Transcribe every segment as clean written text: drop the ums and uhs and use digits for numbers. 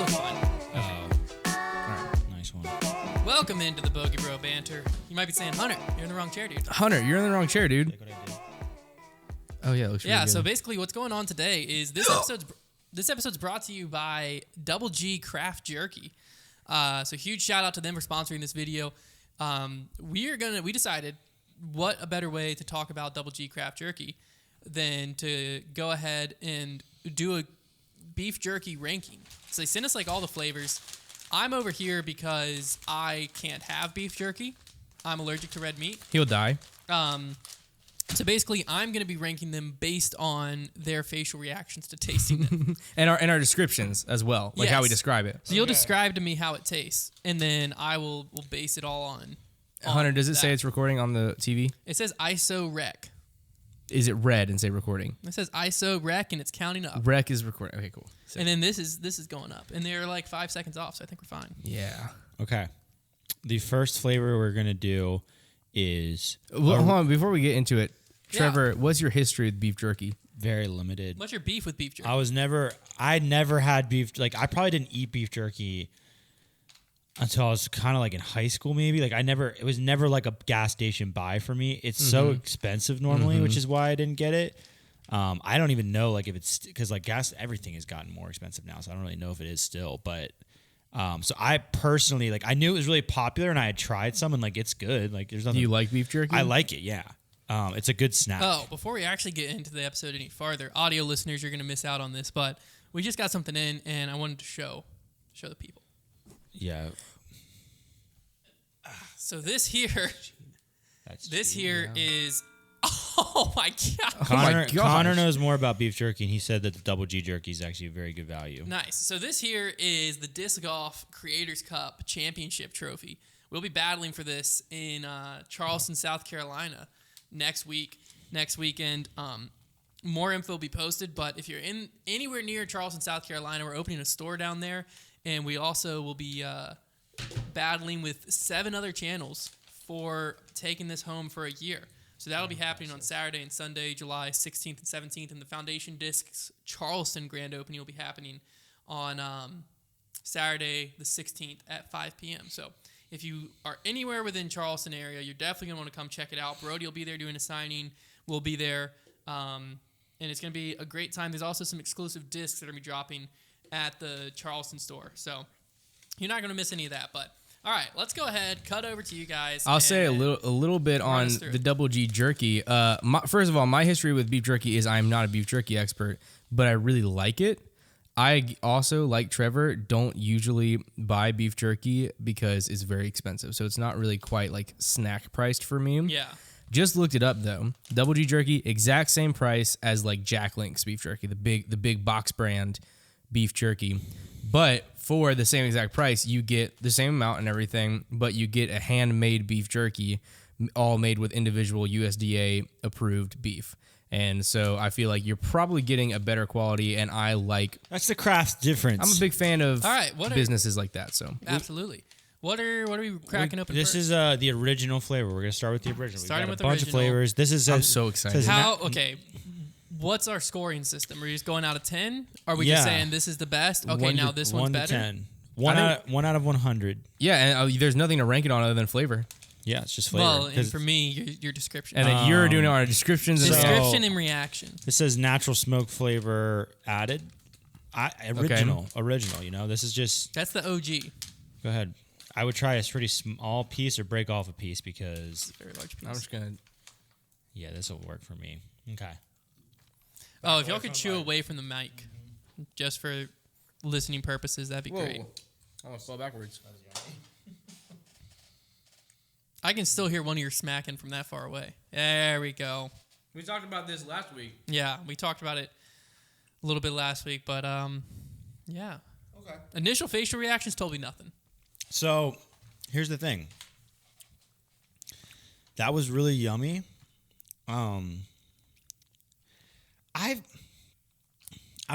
look fine. All right, nice one. Welcome into the Bogey Bro Banter. You might be saying, Hunter, you're in the wrong chair, dude. Hunter, you're in the wrong chair, dude. Like what I did. Oh yeah, it looks really good. So basically what's going on today is this episode's brought to you by GG Craft Jerky. So huge shout out to them for sponsoring this video. We decided what a better way to talk about GG Craft Jerky than to go ahead and do a beef jerky ranking. So they sent us like all the flavors. I'm over here because I can't have beef jerky. I'm allergic to red meat. He'll die. So basically, I'm going to be ranking them based on their facial reactions to tasting them. and our descriptions as well, like how we describe it. So you'll describe to me how it tastes, and then I will base it all on Hunter, does it that. say it's recording on the TV? It says ISO rec. Is it red and say recording? It says ISO rec, and it's counting up. Rec is recording. Okay, cool. Sick. And then this is going up, and they're like 5 seconds off, so I think we're fine. Yeah. Okay. The first flavor we're gonna do is Hold on, before we get into it, Trevor, what's your history with beef jerky? very limited. What's your beef with beef jerky? I never had beef. Like I probably didn't eat beef jerky until I was kind of like in high school, maybe. Like it was never like a gas station buy for me. It's so expensive normally, which is why I didn't get it. I don't even know like if it's because like everything has gotten more expensive now, so I don't really know if it is still. But so I personally like I knew it was really popular and I had tried some and like it's good. Like there's nothing. Do you like beef jerky? I like it. Yeah. It's a good snack. Oh, before we actually get into the episode any farther, audio listeners, you're going to miss out on this, but we just got something in, and I wanted to show the people. Yeah. So this here is, oh my God. Connor knows more about beef jerky, and he said that the Double G jerky is actually a very good value. Nice. So this here is the Disc Golf Creators Cup Championship Trophy. We'll be battling for this in Charleston, South Carolina next weekend. More info will be posted, but if you're in anywhere near Charleston, South Carolina, we're opening a store down there, and we also will be battling with 7 other channels for taking this home for a year. So that'll be happening on Saturday and Sunday, July 16th and 17th, and the Foundation Discs Charleston Grand Opening will be happening on Saturday the 16th at 5 p.m. So if you are anywhere within Charleston area, you're definitely going to want to come check it out. Brody will be there doing a signing. We'll be there. And it's going to be a great time. There's also some exclusive discs that are going to be dropping at the Charleston store. So you're not going to miss any of that. But, all right, let's go ahead. Cut over to you guys. I'll say a little bit on the Double G jerky. First of all, my history with beef jerky is I'm not a beef jerky expert, but I really like it. I also, like Trevor, don't usually buy beef jerky because it's very expensive. So it's not really quite like snack priced for me. Yeah. Just looked it up though. Double G jerky, exact same price as like Jack Link's beef jerky, the big box brand beef jerky. But for the same exact price, you get the same amount and everything, but you get a handmade beef jerky, all made with individual USDA approved beef. And so I feel like you're probably getting a better quality, and I like... That's the craft difference. I'm a big fan of businesses like that. So absolutely. What are we cracking open This first? is the original flavor. We're going to start with the original. Starting We've with got a bunch original. of flavors. This is... I'm so excited. Okay, what's our scoring system? Are we just going out of 10? Are we just saying this is the best? Okay, now this one's better? 1 to 10. 1 out of 100. Yeah, and there's nothing to rank it on other than flavor. Yeah, it's just flavor. Well, and for me, your description. And then you're doing our descriptions. Description and reaction. This says natural smoke flavor added. Original, you know? This is just... That's the OG. Go ahead. I would try a pretty small piece or break off a piece because... Very large piece. I'm just going to... Yeah, this will work for me. Okay. Oh, if y'all could chew away from the mic, just for listening purposes, that'd be great. I want to slow backwards. I can still hear one of your smacking from that far away. There we go. We talked about this last week. Yeah, we talked about it a little bit last week, but yeah. Okay. Initial facial reactions told me nothing. So, here's the thing. That was really yummy. I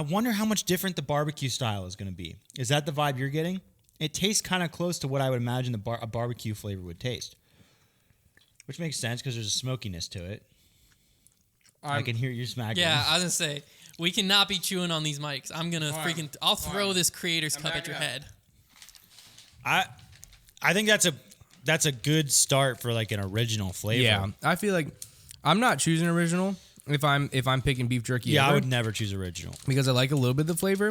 wonder how much different the barbecue style is going to be. Is that the vibe you're getting? It tastes kind of close to what I would imagine a barbecue flavor would taste. Which makes sense because there's a smokiness to it. I can hear you smacking. Yeah, I was going to say, We cannot be chewing on these mics. I'm gonna I'll throw this Creator's Cup at your head. I think that's a good start for like an original flavor. Yeah, I feel like I'm not choosing original if I'm picking beef jerky. Yeah, ever, I would never choose original because I like a little bit of the flavor,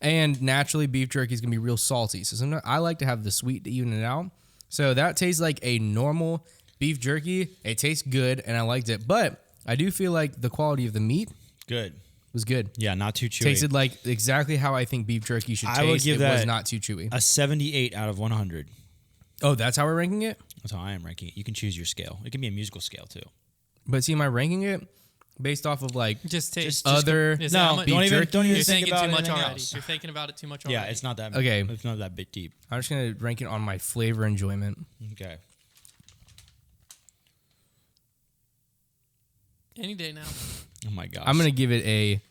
and naturally beef jerky is gonna be real salty. So sometimes I like to have the sweet to even it out. So that tastes like a normal beef jerky. It tastes good, and I liked it, but I do feel like the quality of the meat was good. Yeah, not too chewy. Tasted like exactly how I think beef jerky should taste. I would give it that was not too chewy. a 78 out of 100. Oh, that's how we're ranking it? That's how I am ranking it. You can choose your scale. It can be a musical scale too. But see, am I ranking it based off of like Just taste. other Is No, how much- don't even You're think thinking about too much anything already. else. You're thinking about it too much already. Yeah, it's not that. Okay. It's not that bit deep. I'm just gonna rank it on my flavor enjoyment. Okay. Any day now. Oh my gosh. I'm gonna give it a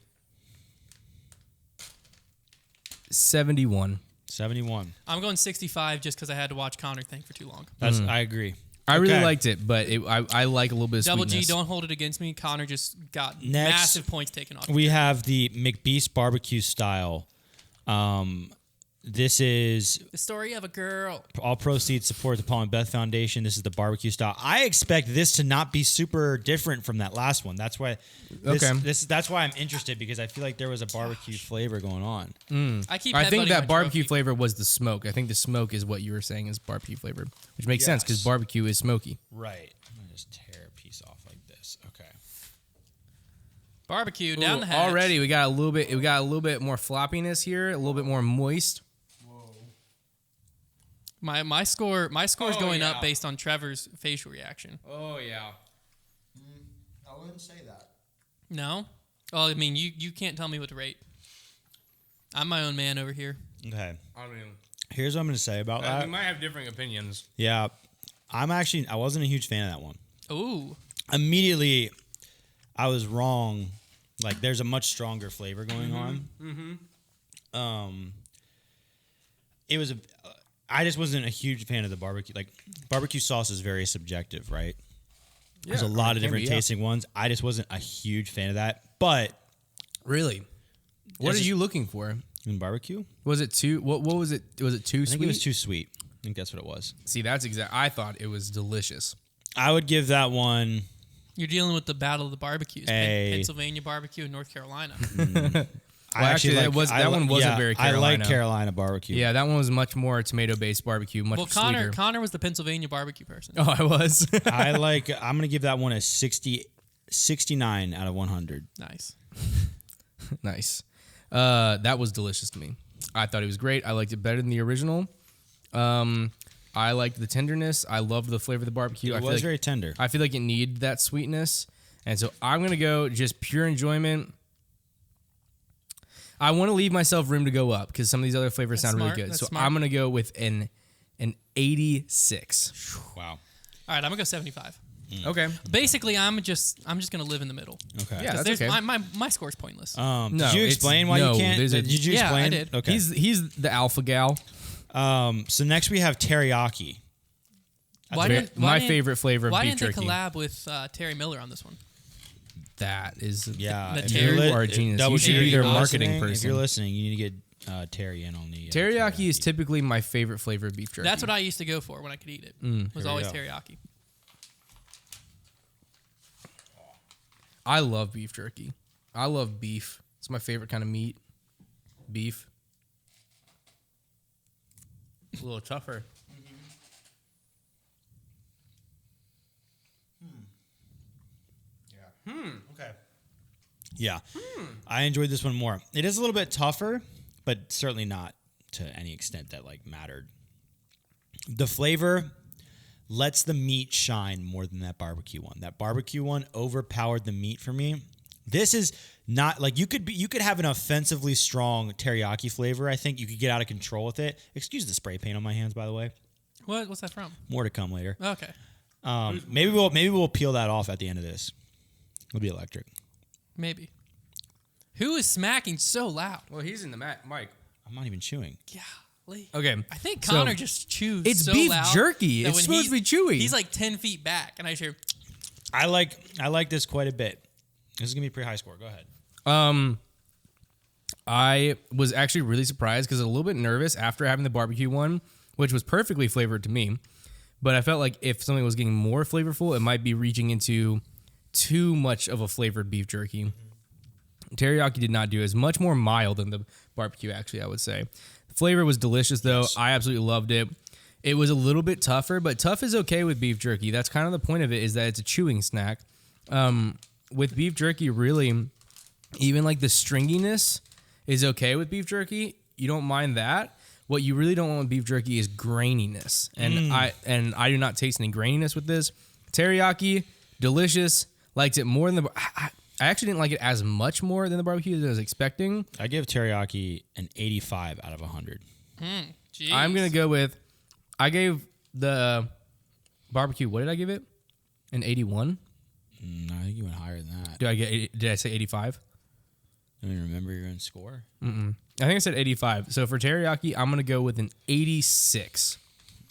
71. 71. I'm going 65 just because I had to watch Connor think for too long. That's I agree. I really Okay. liked it, but I like a little bit of Double sweetness. G, don't hold it against me. Connor just got Next, massive points taken off. We have the McBeast barbecue style. This is The story of a girl. all proceeds support the Paul and Beth Foundation. This is the barbecue style. I expect this to not be super different from that last one. That's why. That's why I'm interested, because I feel like there was a barbecue flavor going on. I keep. I think headbutting that my barbecue trophy. flavor was the smoke. I think the smoke is what you were saying is barbecue flavor, which makes sense because Yes. barbecue is smoky. Right. I'm gonna just tear a piece off like this. Okay. Barbecue down the hatch. Already, we got a little bit. We got a little bit more floppiness here, a little bit more moist. My score is going yeah. up based on Trevor's facial reaction. Oh yeah. I wouldn't say that. No? Well, I mean, you can't tell me what to rate. I'm my own man over here. Okay. I mean, Here's what I'm gonna say about that. we might have differing opinions. Yeah. I wasn't a huge fan of that one. Ooh. Immediately, I was wrong. Like, there's a much stronger flavor going on. It was I just wasn't a huge fan of the barbecue. Like, barbecue sauce is very subjective, right? There's a lot of different tasting ones. I just wasn't a huge fan of that. But Really, what This are is- you looking for? in barbecue, Was it too? What was it? Was it too I sweet? think it was too sweet. I think that's what it was. See, that's exact. I thought it was delicious. I would give that one You're dealing with the battle of the barbecues. Pennsylvania barbecue and North Carolina. Well, actually, that one wasn't very I like Carolina. Carolina barbecue. Yeah, that one was much more tomato-based barbecue, much Well, sweeter. Connor was the Pennsylvania barbecue person. Oh, I was. I'm going to give that one a 69 out of 100. Nice. Nice. That was delicious to me. I thought it was great. I liked it better than the original. I liked the tenderness. I loved the flavor of the barbecue. It was very tender. I feel like it needed that sweetness. And so I'm going to go just pure enjoyment. I want to leave myself room to go up because some of these other flavors That's sound smart. really good. That's So smart. I'm going to go with an 86. Wow. All right, I'm gonna go 75. Okay. Basically, I'm just gonna live in the middle. Okay. Yeah, that's There's okay. my score's pointless. No, did you explain why you can't? there's a- Did you Yeah, I explain? did. Okay. He's the alpha gal. So next we have teriyaki. My favorite flavor of Why beef didn't jerky. they collab with Terry Miller on this one? That is Yeah. The if Terry- you're you are a genius. Double You should G, be if their you're marketing listening- If person. you're listening, you need to get Terry in on the Teriyaki is typically my favorite flavor of beef jerky. That's what I used to go for when I could eat it. Was Here we always go. teriyaki. I love beef jerky. I love beef. It's my favorite kind of meat. Beef. A little tougher. Okay. Yeah. I enjoyed this one more. It is a little bit tougher, but certainly not to any extent that like mattered. The flavor lets the meat shine more than that barbecue one. That barbecue one overpowered the meat for me. This is not like you could have an offensively strong teriyaki flavor. I think you could get out of control with it. Excuse the spray paint on my hands, by the way. What's that from? More to come later. Okay. Maybe we'll peel that off at the end of this. It'll be electric. Maybe. Who is smacking so loud? Well, he's in the mic. I'm not even chewing. Golly. Okay. I think So, Connor just chews it's so beef loud jerky. that It's when supposed to be chewy. He's like 10 feet back, and I just hear, I like this quite a bit. This is gonna be a pretty high score. Go ahead. I was actually really surprised because I was a little bit nervous after having the barbecue one, which was perfectly flavored to me. But I felt like if something was getting more flavorful, it might be reaching into too much of a flavored beef jerky. Teriyaki did not do as much more mild than the barbecue, actually, I would say. The flavor was delicious, though. Yes. I absolutely loved it. It was a little bit tougher, but tough is okay with beef jerky. That's kind of the point of it, is that it's a chewing snack. With beef jerky, really, even like the stringiness is okay with beef jerky. You don't mind that. What you really don't want with beef jerky is graininess. And I do not taste any graininess with this. Teriyaki, delicious. Liked it more than I actually didn't like it as much more than the barbecue as I was expecting. I give teriyaki an 85 out of 100. I'm going to go with, I gave the barbecue, what did I give it? An 81? I think you went higher than that. Did I say 85? I don't even remember your own score. I think I said 85. So for teriyaki, I'm going to go with an 86.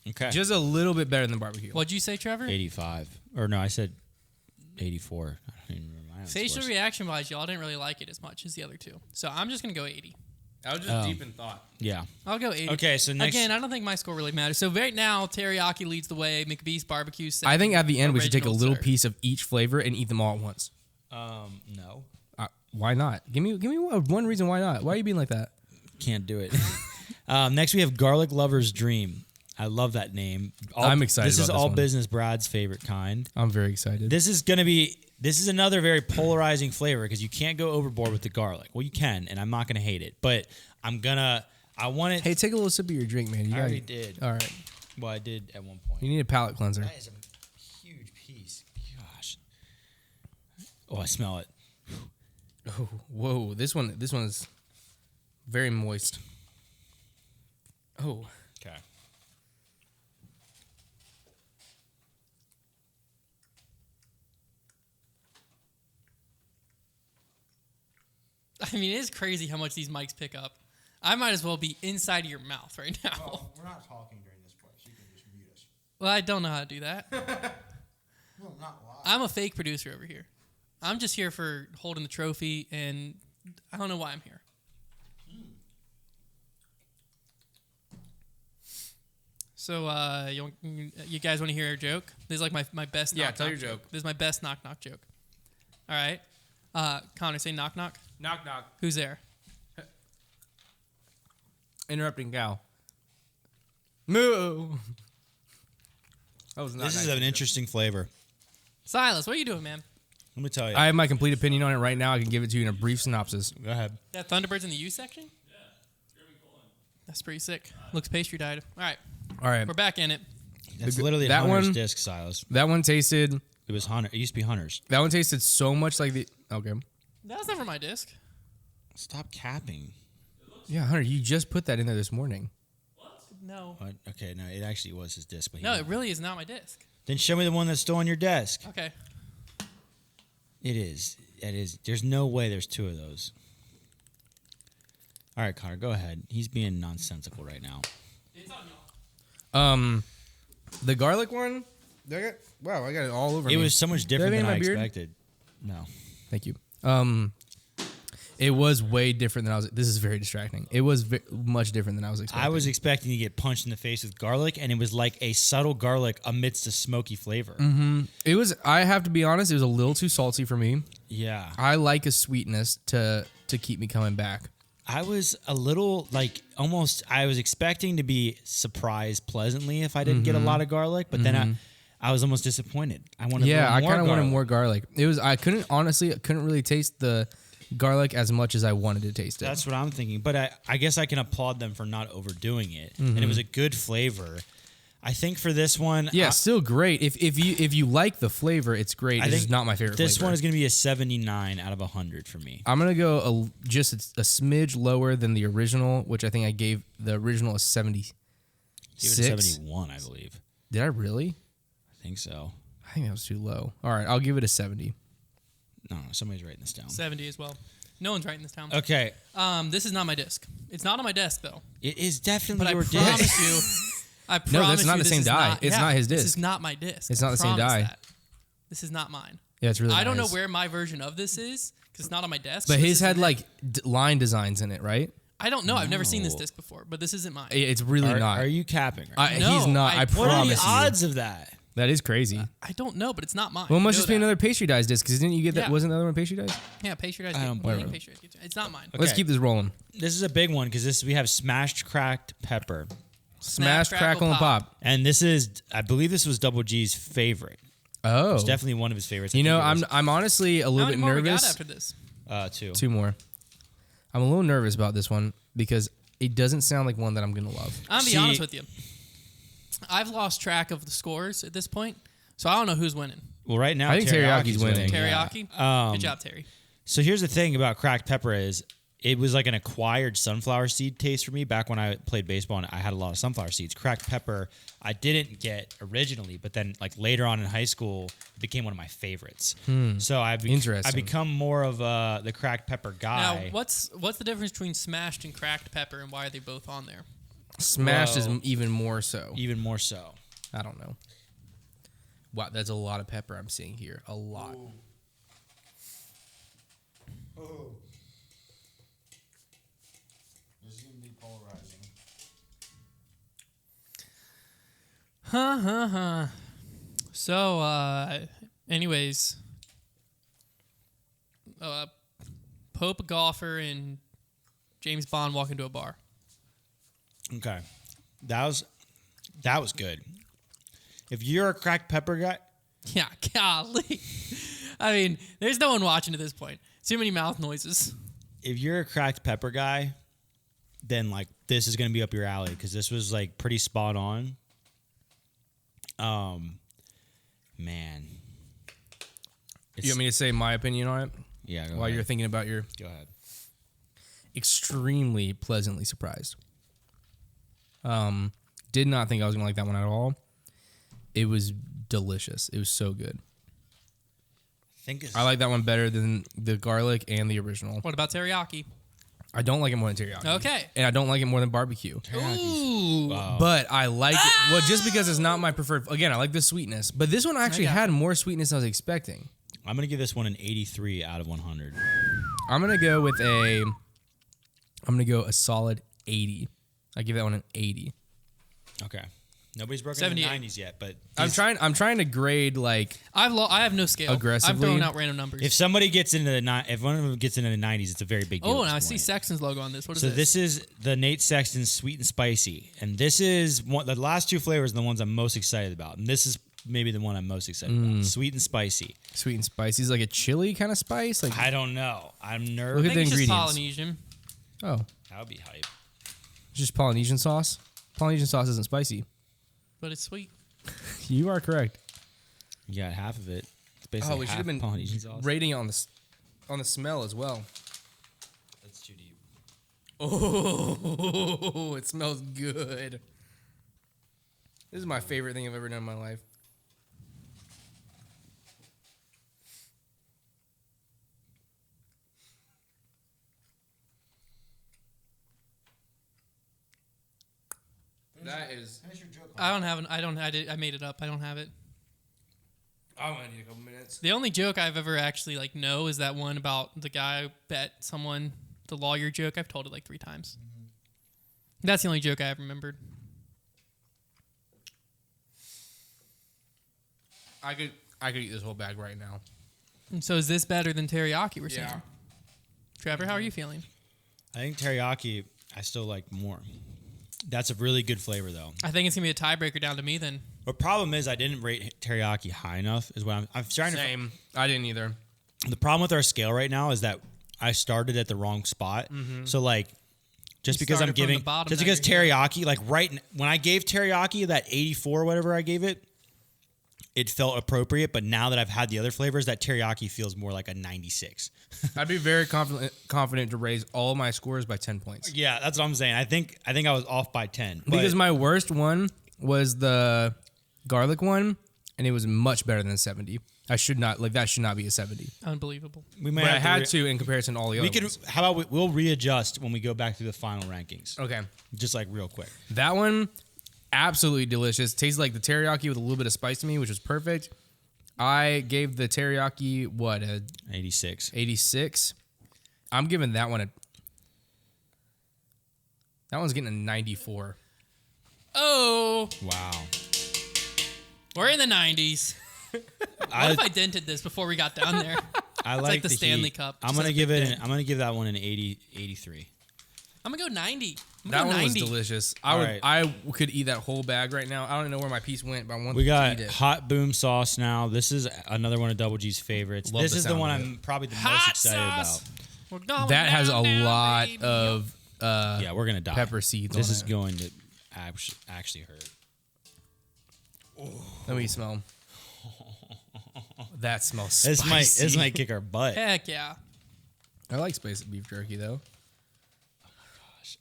Okay. Just a little bit better than barbecue. What'd you say, Trevor? 85. Or no, I said 84. I don't even remember my own Facial scores. reaction wise, y'all didn't really like it as much as the other two. So I'm just going to go 80. I was just deep in thought. Yeah. I'll go 80. Okay, so next... Again, I don't think my score really matters. So right now, teriyaki leads the way. McBeast barbecue. I think at the end we should take a little third. piece of each flavor and eat them all at once. No. Why not? Give me one reason why not. Why are you being like that? Can't do it. Next, we have Garlic Lover's Dream. I love that name. I'm excited This is about this all one. business Brad's favorite kind. I'm very excited. This is another very polarizing flavor because you can't go overboard with the garlic. Well, you can, and I'm not going to hate it. But I want it. Hey, take a little sip of your drink, man. I already did. All right. Well, I did at one point. You need a palate cleanser. That is a huge piece. Gosh. Oh, I smell it. Oh, whoa. This one is very moist. Oh. Okay. I mean, it is crazy how much these mics pick up. I might as well be inside of your mouth right now. Well, we're not talking during this part, so you can just mute us. Well, I don't know how to do that. Well, not live. I'm a fake producer over here. I'm just here for holding the trophy, and I don't know why I'm here. So, you guys want to hear a joke? This is like my best knock-knock tell your joke. This is my best knock-knock joke. All right. Connor, say knock-knock. Knock, knock. Who's there? Interrupting cow. Moo. That was not This nice is an joke. interesting flavor. Silas, what are you doing, man? Let me tell you. I have my complete opinion on it right now. I can give it to you in a brief synopsis. Go ahead. That Thunderbirds in the U section? Yeah. That's pretty sick. Looks pastry dyed. All right. All right. We're back in it. That's literally that a Hunter's one- disc, Silas. That one tasted. It was Hunter. It used to be Hunter's. That one tasted so much like the. Okay. That was never my disc. Stop capping. Yeah, Hunter, you just put that in there this morning. No. What? Okay, no, it actually was his disc. But No, it really is not my disc. Then show me the one that's still on your desk. Okay. It is. It is. There's no way there's two of those. All right, Connor, go ahead. He's being nonsensical right now. It's on y'all. The garlic one. Wow, I got it all over me. It was so much different Did I than I name my beard? expected. No. Thank you. It was way different than I was. This is very distracting. It was much different than I was expecting. I was expecting to get punched in the face with garlic, and it was like a subtle garlic amidst a smoky flavor. Mm-hmm. It was. I have to be honest. It was a little too salty for me. Yeah. I like a sweetness to keep me coming back. I was a little like almost. I was expecting to be surprised pleasantly if I didn't get a lot of garlic, but then I was almost disappointed. I wanted. Yeah, I kind of wanted more garlic. It was. I couldn't really taste the garlic as much as I wanted to taste it. That's what I'm thinking. But I guess I can applaud them for not overdoing it, and it was a good flavor. I think for this one, yeah, still great. If you like the flavor, it's great. It's just not my favorite. This flavor. one is going to be a 79 out of 100 for me. I'm gonna go just a smidge lower than the original, which I think I gave the original a 76. Give it a 71, I believe. Did I really? I think so. I think that was too low. All right, I'll give it a 70. No, somebody's writing this down. 70 as well. No one's writing this down. Okay. This is not my disc. It's not on my desk though. It is definitely But I your promise disc. you. I promise No, that's not you the this same is die. Not, It's not his disc. This is not my disc. It's not I the same promise die. that. This is not mine. Yeah, it's really. I don't know nice. where my version of this is because it's not on my desk. But so his this had isn't it. like line designs in it, right? I don't know. I've never seen this No. disc before, but this isn't mine. It's really not. Are you capping? Right? No, He's not. I what are the promise you. odds of that? That is crazy. I don't know, but it's not mine. Well, it You must know just be that. another pastry dice disc because didn't you get that? Yeah. Wasn't the other one pastry dice? Yeah, pastry dice. I don't yeah, blame him. pastry dice. It's not mine. Let's keep this rolling. This is a big one because we have smashed cracked pepper, Smash, crackle, and pop. and this is I believe this was Double G's favorite. Oh, It's definitely one of his favorites. I you know, think I'm honestly a How little many bit more we got nervous. after this? two. Two more. I'm a little nervous about this one because it doesn't sound like one that I'm gonna love. I'm gonna be See- honest with you. I've lost track of the scores at this point, so I don't know who's winning. Well, right now I think Teriyaki's winning. Teriyaki. Yeah. Good job, Terry. So here's the thing about cracked pepper is it was like an acquired sunflower seed taste for me back when I played baseball and I had a lot of sunflower seeds. Cracked pepper I didn't get originally, but then like later on in high school it became one of my favorites. So I've Interesting. become more of the cracked pepper Now, guy. what's the difference between smashed and cracked pepper, and why are they both on there? Smashed is Whoa. even more so. Even more so. I don't know. Wow, that's a lot of pepper I'm seeing here. A lot. This is gonna be polarizing. So, anyways, Pope golfer and James Bond walk into a bar. Okay. That was good. If you're a cracked pepper guy, Yeah, golly. I mean, there's no one watching at this point. Too many mouth noises. if you're a cracked pepper guy, then like this is gonna be up your alley because this was like pretty spot on. Man. You want me to say my opinion on it Yeah, go while ahead. you're thinking about your Go ahead. extremely pleasantly surprised. Did not think I was gonna like that one at all. It was delicious. It was so good. I like that one better than the garlic and the original. What about teriyaki? I don't like it more than teriyaki. Okay. And I don't like it more than barbecue. Ooh. But I like it. Well, just because it's not my preferred. Again, I like the sweetness. But this one actually Okay. had more sweetness than I was expecting. I'm gonna give this one an 83 out of 100. I'm gonna go with a solid 80. I give that one an 80. Okay. Nobody's broken 78. in the 90s yet, but I'm trying to grade like I have no scale. I'm Aggressively? throwing out random numbers. if somebody gets into if one of them gets into the 90s, it's a very big deal. Oh, at and I this see point. Sexton's logo on this. What is So this? this is the Nate Sexton Sweet and Spicy, and this is one. The last two flavors are the ones I'm most excited about, and this is maybe the one I'm most excited about. Sweet and Spicy. sweet and spicy. Is like a chili kind of spice. Like I don't know. I'm Look nervous. I at think the it's just ingredients. Polynesian. oh, That would be hype. just Polynesian sauce. Polynesian sauce isn't spicy. But it's sweet. You are correct. You got half of it. It's basically Oh, we should half have been Polynesian sauce. rating it on the smell as well. That's too deep. Oh, it smells good. This is my favorite thing I've ever done in my life. That is. I don't have an. I made it up. I don't have it. I'm gonna need a couple minutes. The only joke I've ever actually know is that one about the guy who bet someone, the lawyer joke. I've told it like 3 times. That's the only joke I have remembered. I could eat this whole bag right now. And so is this better than teriyaki? We're saying. Trevor, how are you feeling? I think teriyaki. I still like more. That's a really good flavor, though. I think it's gonna be a tiebreaker down to me then. The problem is I didn't rate teriyaki high enough. Is what I'm trying to. Same. I didn't either. The problem with our scale right now is that I started at the wrong spot. So like, just You because I'm started from the giving, bottom, just now because you're here. teriyaki, like when I gave teriyaki that 84 or whatever I gave it, it felt appropriate. But now that I've had the other flavors, that teriyaki feels more like a 96. I'd be very confident to raise all my scores by 10 points. Yeah, that's what I'm saying. I think I was off by 10 but Because my worst one was the garlic one, and it was much better than 70. That should not be a 70. Unbelievable. we might But I have had to in comparison to all the other We could. ones. How about we'll readjust when we go back to the final rankings, Okay. just like real quick. That one, absolutely delicious. Tastes like the teriyaki with a little bit of spice to me, which was perfect. I gave the teriyaki what a 86. 86. I'm giving that one that one's getting a 94. Oh, Wow. we're in the 90s. What if I dented this before we got down there? I It's like the Stanley heat. Cup. I'm Just gonna has a give big it. dent. I'm gonna give that one an 83. I'm gonna go 90. I'm That gonna go one 90. was delicious. All right. I could eat that whole bag right now. I don't know where my piece went, but I want We to got eat it. hot boom sauce now. This is another one of Double G's favorites. Love This the is the sound one of it. I'm probably the most Hot excited sauce. about. We're going That has a down, down, lot baby. of Yeah, we're gonna die. pepper seeds. This on is it. going to actually hurt. Let me smell. That smells spicy. This might kick our butt. Heck yeah. I like spicy beef jerky though.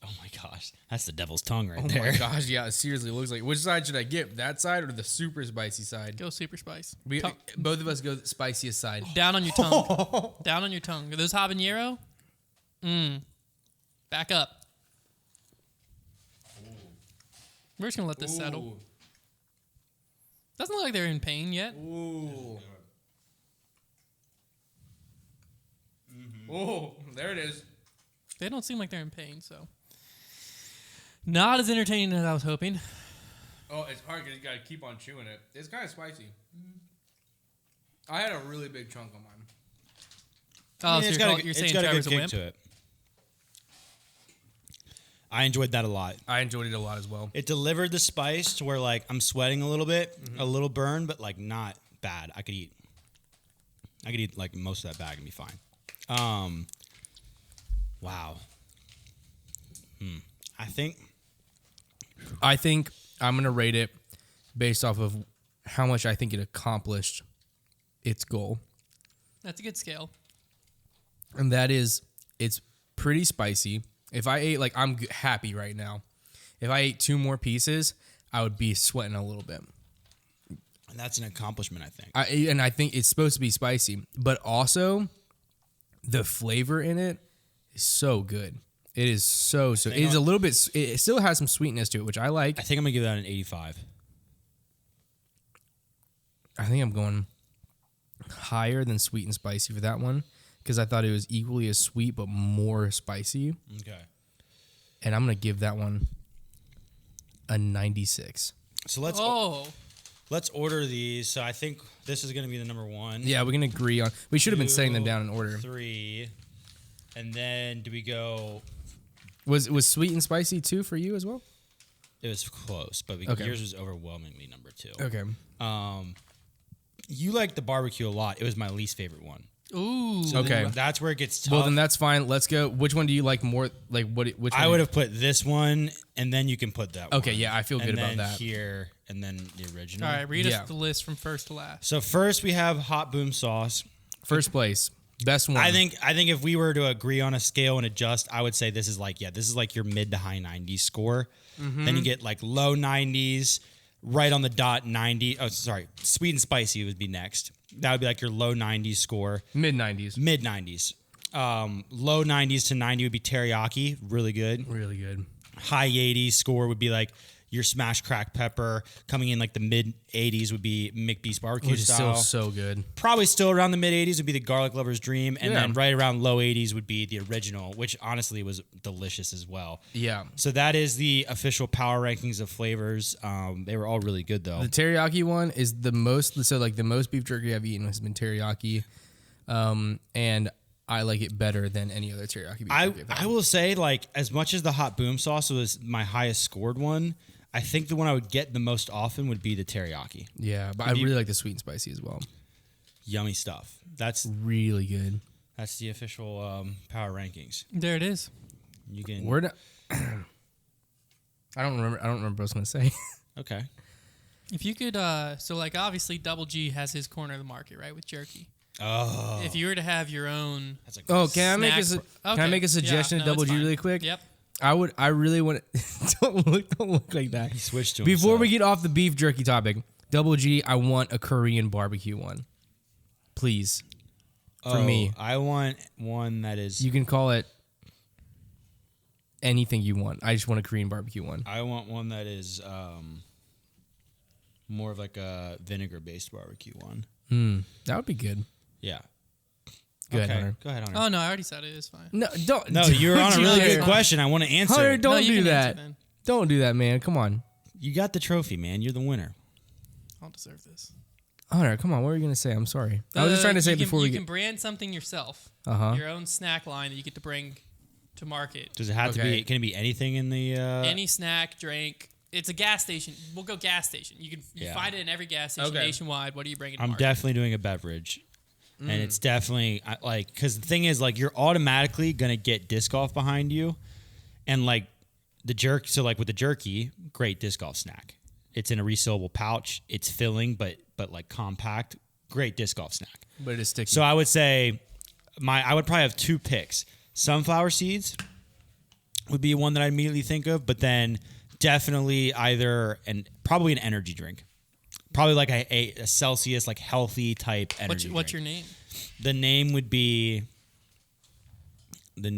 Oh my gosh, that's the devil's tongue right Oh there. my gosh, yeah, it seriously looks like. Which side should I get? That side or the super spicy side? Go super spice. Both of us go the spiciest side. Down on your tongue. Down on your tongue. Are those habanero? Back up. We're just gonna let this settle. Doesn't look like they're in pain yet. Ooh. Oh, there it is. They don't seem like they're in pain, so not as entertaining as I was hoping. Oh, it's hard because you gotta keep on chewing it. It's kind of spicy. I had a really big chunk on mine. Oh, Yeah, so you're saying Trevor's a wimp? to it. I enjoyed that a lot. I enjoyed it a lot as well. It delivered the spice to where like I'm sweating a little bit, a little burn, but like not bad. I could eat like most of that bag and be fine. Wow. I think I'm gonna rate it based off of how much I think it accomplished its goal, That's a good scale. and that is it's pretty spicy. If I ate I'm happy right now. If I ate 2 more pieces, I would be sweating a little bit. and that's an accomplishment, I think. And I think it's supposed to be spicy, but also the flavor in it is so good. It is so. It is a little bit. It still has some sweetness to it, which I like. I think I'm gonna give that an 85. I think I'm going higher than sweet and spicy for that one because I thought it was equally as sweet but more spicy. Okay. And I'm gonna give that one a 96. So let's order these. So I think this is gonna be the number 1. Yeah, we can agree on. We should have been setting them down in order. 3, and then do we go? Was sweet and spicy 2 for you as well? It was close, but Okay. yours was overwhelmingly number 2. Okay. You like the barbecue a lot. It was my least favorite one. Ooh. So Okay. that's where it gets tough. Well, then that's fine. Let's go. Which one do you like more? Like what? Which one? I would have put this one, and then you can put that one. Okay, yeah, I feel good and about then that. Here, and then the original. All right, read Yeah. us the list from first to last. So first we have hot boom sauce. First place, best one. I think if we were to agree on a scale and adjust, I would say this is like your mid to high 90s score. Then you get like low 90s, right on the dot 90. Oh, sorry, sweet and spicy would be next. That would be like your low 90s score. mid 90s. Mid 90s. Low 90s to 90 would be teriyaki, really good. Really good. High 80s score would be like your smash crack pepper. Coming in like the mid 80s would be McBeast barbecue Which is style. still so good. Probably still around the mid 80s would be the garlic lover's dream, and Yeah. then right around low 80s would be the original, which honestly was delicious as well. Yeah. So that is the official power rankings of flavors. They were all really good though. The teriyaki one is the most. So the most beef jerky I've eaten has been teriyaki, and I like it better than any other teriyaki beef jerky I've had. I will say, like, as much as the hot boom sauce was my highest scored one, I think the one I would get the most often would be the teriyaki. Yeah, but I really like the sweet and spicy as well. Yummy stuff. That's Really good. the official power rankings. There it is. You can I don't remember what I was gonna say. okay. If you could, so like obviously Double G has his corner of the market, right, with jerky. Oh, If you were to have your own, that's a Oh, can I make a snack can I make a suggestion Yeah, to no, Double it's G fine. really quick? Yep. I really want to don't look like that. He switched to Before himself. we get off the beef jerky topic, Double G, I want a Korean barbecue one. Please. For me. I want one that is. You can call it anything you want. I just want a Korean barbecue one. I want one that is more of like a vinegar based barbecue one. That would be good. Yeah. Go ahead, Okay. Hunter. Go ahead, Hunter. Oh no, I already said it. It's fine. No, don't. No, you're on a don't really you good dare. question. I want to answer. Hunter, it. don't No, you do can answer that. then. Don't do that, man. Come on. You got the trophy, man. You're the winner. I don't deserve this. Hunter, come on. What were you going to say? I'm sorry. I was just trying to say you it before can, we you get... can brand something yourself. Uh-huh. Your own snack line that you get to bring to market. Does it have to Okay. be? Can it be anything in the? Any snack, drink. It's a gas station. We'll go gas station. You can Yeah. find it in every gas station Okay. nationwide. What are you bringing to I'm market? definitely doing a beverage, and it's definitely like because the thing is like you're automatically gonna get disc golf behind you, and like the jerk. So like with the jerky, great disc golf snack. It's in a resealable pouch. It's filling, but like compact. Great disc golf snack. But it is sticky. So I would say I would probably have 2 picks. Sunflower seeds would be one that I immediately think of, but then definitely probably an energy drink. Probably like a Celsius, like healthy type energy drink. What's your name? The name would be I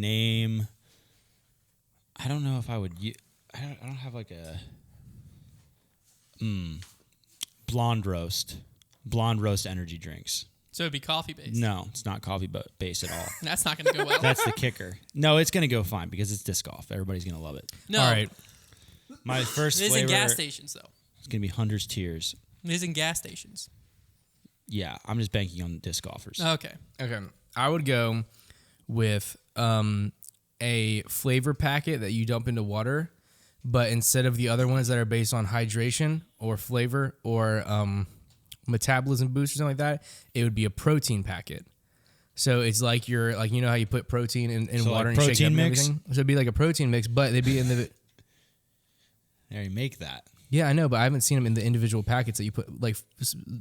don't know if I would I don't have like a blonde roast energy drinks. So it'd be coffee based. No, it's not coffee based at all. That's not going to go well. That's the kicker. No, it's going to go fine because it's disc golf. Everybody's going to love it. No. All right. My first It is flavor in gas stations, though. is going to be Hunter's Tears. It is in gas stations. Yeah, I'm just banking on disc golfers. Okay. Okay. I would go with a flavor packet that you dump into water, but instead of the other ones that are based on hydration or flavor or metabolism boost or something like that, it would be a protein packet. So it's like you know how you put protein in So water like and shake it up protein and mix? everything? So it'd be like a protein mix, but they'd be in the... They already make that. Yeah, I know, but I haven't seen them in the individual packets that you put like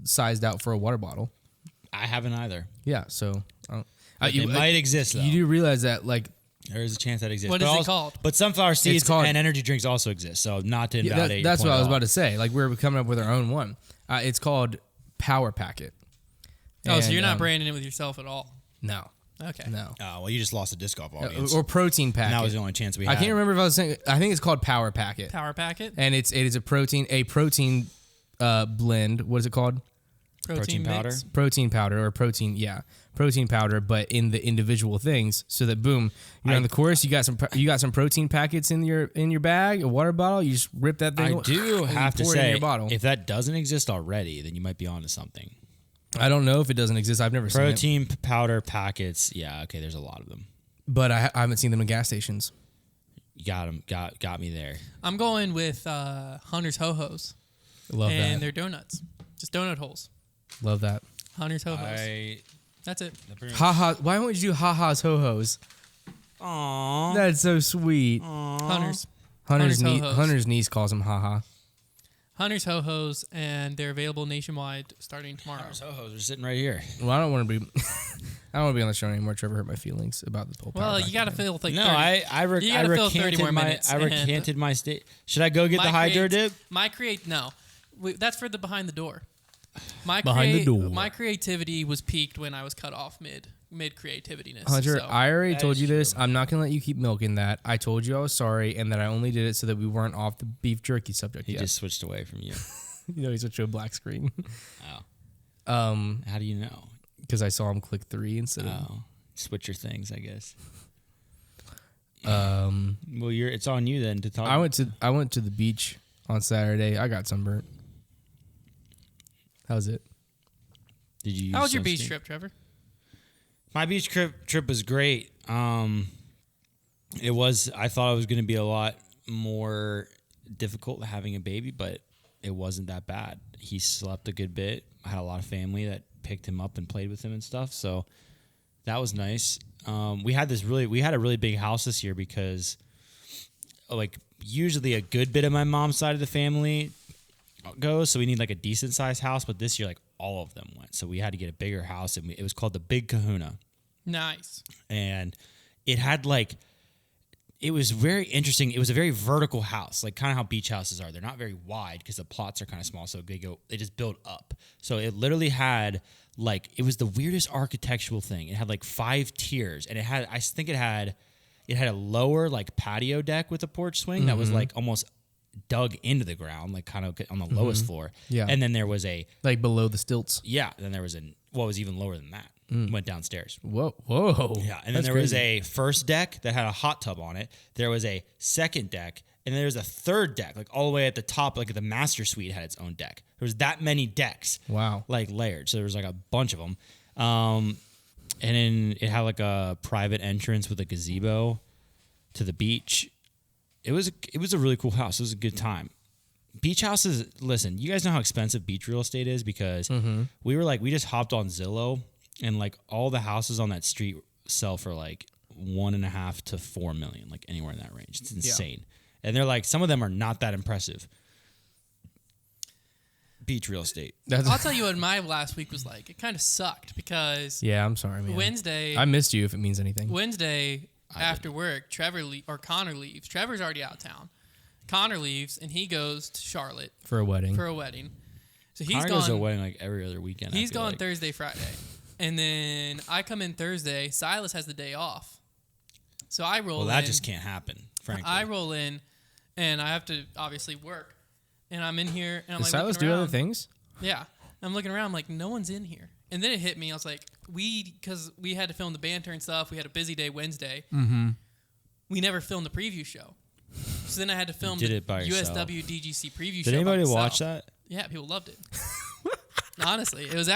sized out for a water bottle. I haven't either. Yeah, so... It might exist, though. You do realize that, like... There is a chance that exists. What But is it also- called? But sunflower seeds called- and energy drinks also exist, so not to Yeah, invalidate that's your what point I was at all. about to say. Like we're coming up with our own one. It's called Power Packet. Oh, so And, you're not branding it with yourself at all? No, Okay. no. Oh, well, you just lost a disc golf audience. Or protein packet. and that was the only chance we I had. can't remember if I was saying. I think it's called Power Packet, Power packet? and it is a protein blend. What is it called? Protein powder? mix? Protein powder or protein powder, but in the individual things, so that boom, you're on the course. You got some protein packets in your bag, a water bottle. You just rip that thing. I do and have to pour it in say, your bottle. if that doesn't exist already, then you might be onto something. I don't know if it doesn't exist. I've never seen it, Protein powder packets. Yeah, okay, there's a lot of them. but I haven't seen them in gas stations. You got me there. I'm going with Hunter's Ho-Hos. Love and that. they're donuts. Just donut holes. Love that. Hunter's Ho-Hos. That's it. Haha. Why won't you do ha-ha's ho-hos? Aww. That's so sweet. Hunter's. Hunter's Ho-Hos. niece calls him haha. Hunter's Ho-Hos, and they're available nationwide starting tomorrow. Sohos are sitting right here. Well, I don't want to be. I don't want to be on the show anymore. Trevor hurt my feelings about the whole. Well, Power you got to Packet thing. fill like No, 30. You I gotta fill 30 more recanted my minutes, I and- recanted my state. Should I go get the hydro dip? That's for the behind the door. Behind the door. My creativity was peaked when I was cut off mid creativityness. Hunter, so. I already That told is you this. true. I'm not gonna let you keep milking that. I told you I was sorry, and that I only did it so that we weren't off the beef jerky subject He yet. just switched away from you. You know, he switched to a black screen. Oh, how do you know? Because I saw him click 3 instead of. Oh, switch your things, I guess. Um, Well, it's on you then to talk. I went to the beach on Saturday. I got sunburnt. How's it? Did you? How use was your beach sunscreen? trip, Trevor? My beach trip was great. It was. I thought it was going to be a lot more difficult having a baby, but it wasn't that bad. He slept a good bit. I had a lot of family that picked him up and played with him and stuff, so that was nice. We had a really big house this year because, like, usually a good bit of my mom's side of the family goes, so we need like a decent sized house. But this year, like, all of them went, so we had to get a bigger house, and it was called the Big Kahuna. Nice. And it had like, it was very interesting. It was a very vertical house, like kind of how beach houses are. They're not very wide because the plots are kind of small, so they just build up. So it literally had like, it was the weirdest architectural thing. It had like 5 tiers, and it had a lower like patio deck with a porch swing that was like almost dug into the ground, like kind of on the lowest floor. Yeah. And then there was a Like below the stilts. then there was what was even lower than that. Went downstairs. Whoa. Yeah, and then there was a first deck that had a hot tub on it. There was a second deck, and there was a third deck, like all the way at the top, like the master suite had its own deck. There was that many decks. Wow. Like layered. So there was like a bunch of them. And then it had like a private entrance with a gazebo to the beach. It was a really cool house. It was a good time. Beach houses, listen, you guys know how expensive beach real estate is because we just hopped on Zillow and like all the houses on that street sell for like 1.5 to 4 million, like anywhere in that range. It's insane. And they're like, some of them are not that impressive. Beach real estate. I'll tell you what my last week was like. It kind of sucked because Yeah, I'm sorry, man. Wednesday, I missed you if it means anything. Wednesday after work, Konner leaves. Trevor's already out of town. Konner leaves and he goes to Charlotte For a wedding. So he's Connor gone. goes to a wedding like every other weekend. He's gone Thursday, Friday. And then I come in Thursday. Silas has the day off. So I roll in. Well, that just can't happen, frankly. I roll in and I have to obviously work. And I'm in here and I'm Does like, Silas looking do around. other things? Yeah. I'm looking around, I'm like, no one's in here. And then it hit me. I was like, because we had to film the banter and stuff. We had a busy day Wednesday. Mm-hmm. We never filmed the preview show. So then I had to film did the it by yourself. USW DGC preview show. Did anybody by myself. watch that? Yeah, people loved it. Honestly, it was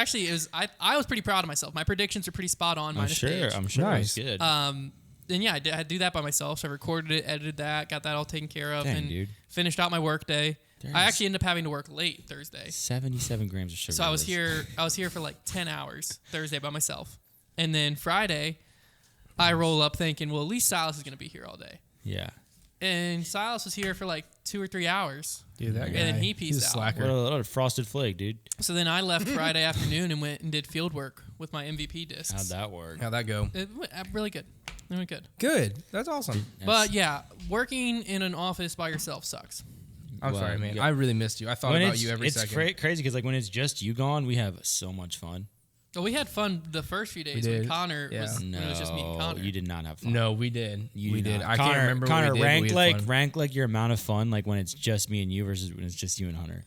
I was pretty proud of myself. My predictions are pretty spot on. I'm sure. Paige. I'm sure Nice. it was good. And yeah, I had to do that by myself. So I recorded it, edited that, got that all taken care of, Dang, and dude. finished out my work day. I There's- actually ended up having to work late Thursday. 77 grams of sugar. So I was here for like 10 hours Thursday by myself. And then Friday, I roll up thinking, well, at least Silas is going to be here all day. Yeah. And Silas was here for like 2 or 3 hours. Dude, that guy. And then he he's peaced a out. slacker. What a frosted flake, dude. So then I left Friday afternoon and went and did field work with my MVP discs. How'd that work? How'd that go? It went really good. It went good. Good. That's awesome. But yeah, working in an office by yourself sucks. I'm Well, sorry, man. yeah. I really missed you. I thought When about it's, you every it's second. crazy because like when it's just you gone, we have so much fun. Well, we had fun the first few days We when did. Connor Yeah. was when it was just me and Connor. You did not have fun. No, we did. We did. I Connor, can't remember Connor, what we did, rank but we had fun. rank your amount of fun like when it's just me and you versus when it's just you and Hunter.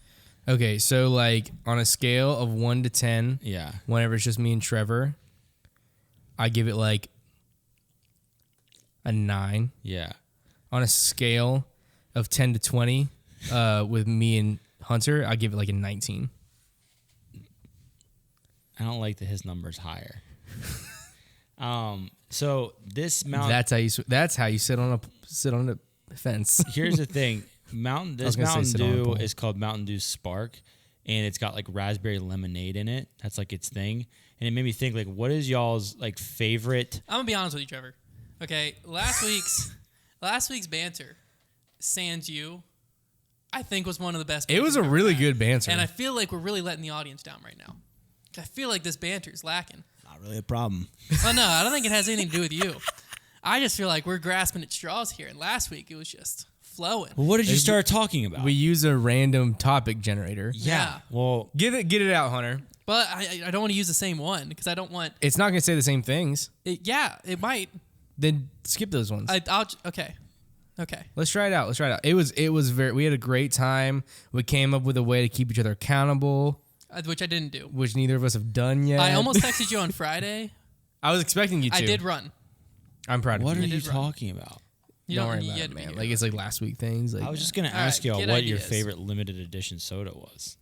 Okay, so like on a scale of 1 to 10, Yeah. whenever it's just me and Trevor, I give it like a 9. Yeah. On a scale of 10 to 20, with me and Hunter, I give it like a 19. I don't like that his number's higher. So this mountain. That's how you sit on a fence. Here's the thing. This gonna say Mountain sit on a Dew pole. is called Mountain Dew Spark, and it's got like raspberry lemonade in it. That's like its thing, and it made me think like, what is y'all's like favorite? I'm gonna be honest with you, Trevor. Okay, last week's banter, sans you, I think was one of the best. It was a banters I've ever really had. good banter. and I feel like we're really letting the audience down right now. I feel like this banter is lacking. Not really a problem. Oh no, I don't think it has anything to do with you. I just feel like we're grasping at straws here. And last week it was just flowing. Well, what did you start talking about? we use a random topic generator. Yeah. Well, Get it out, Hunter. But I don't want to use the same one because I don't want. It's not gonna say the same things. It might. Then skip those ones. Okay. Let's try it out. It was very. We had a great time. We came up with a way to keep each other accountable, Which I didn't do. which neither of us have done yet. I almost texted you on Friday. I was expecting you to. I did run. I'm proud of what you. are you did run. talking about? You Don't don't worry you about had it, to be man. here. Like it's like last week things. Like I was just gonna All ask right, y'all get what your ideas. favorite limited edition soda was.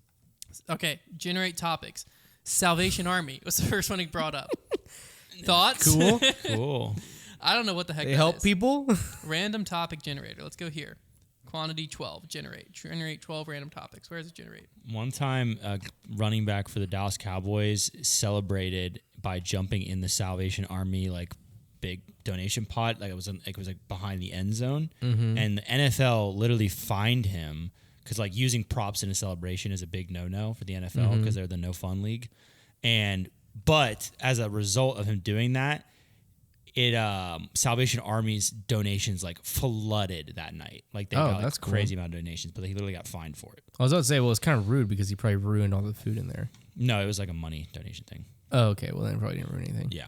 Okay, generate topics. Salvation Army was the first one he brought up. Thoughts? cool. Cool. I don't know what the heck They that help is. people. Random topic generator. Let's go here. Quantity 12. Generate 12 random topics. Where does it generate? One time, running back for the Dallas Cowboys celebrated by jumping in the Salvation Army like big donation pot. Like it was like behind the end zone, and the NFL literally fined him because like using props in a celebration is a big no for the NFL because they're the no fun league. But as a result of him doing that, Salvation Army's donations like flooded that night. Like they got like, that's cool. crazy amount of donations, but he literally got fined for it. I was about to say, well, it's kind of rude because he probably ruined all the food in there. No, it was like a money donation thing. Oh, okay. Well, then it probably didn't ruin anything. Yeah.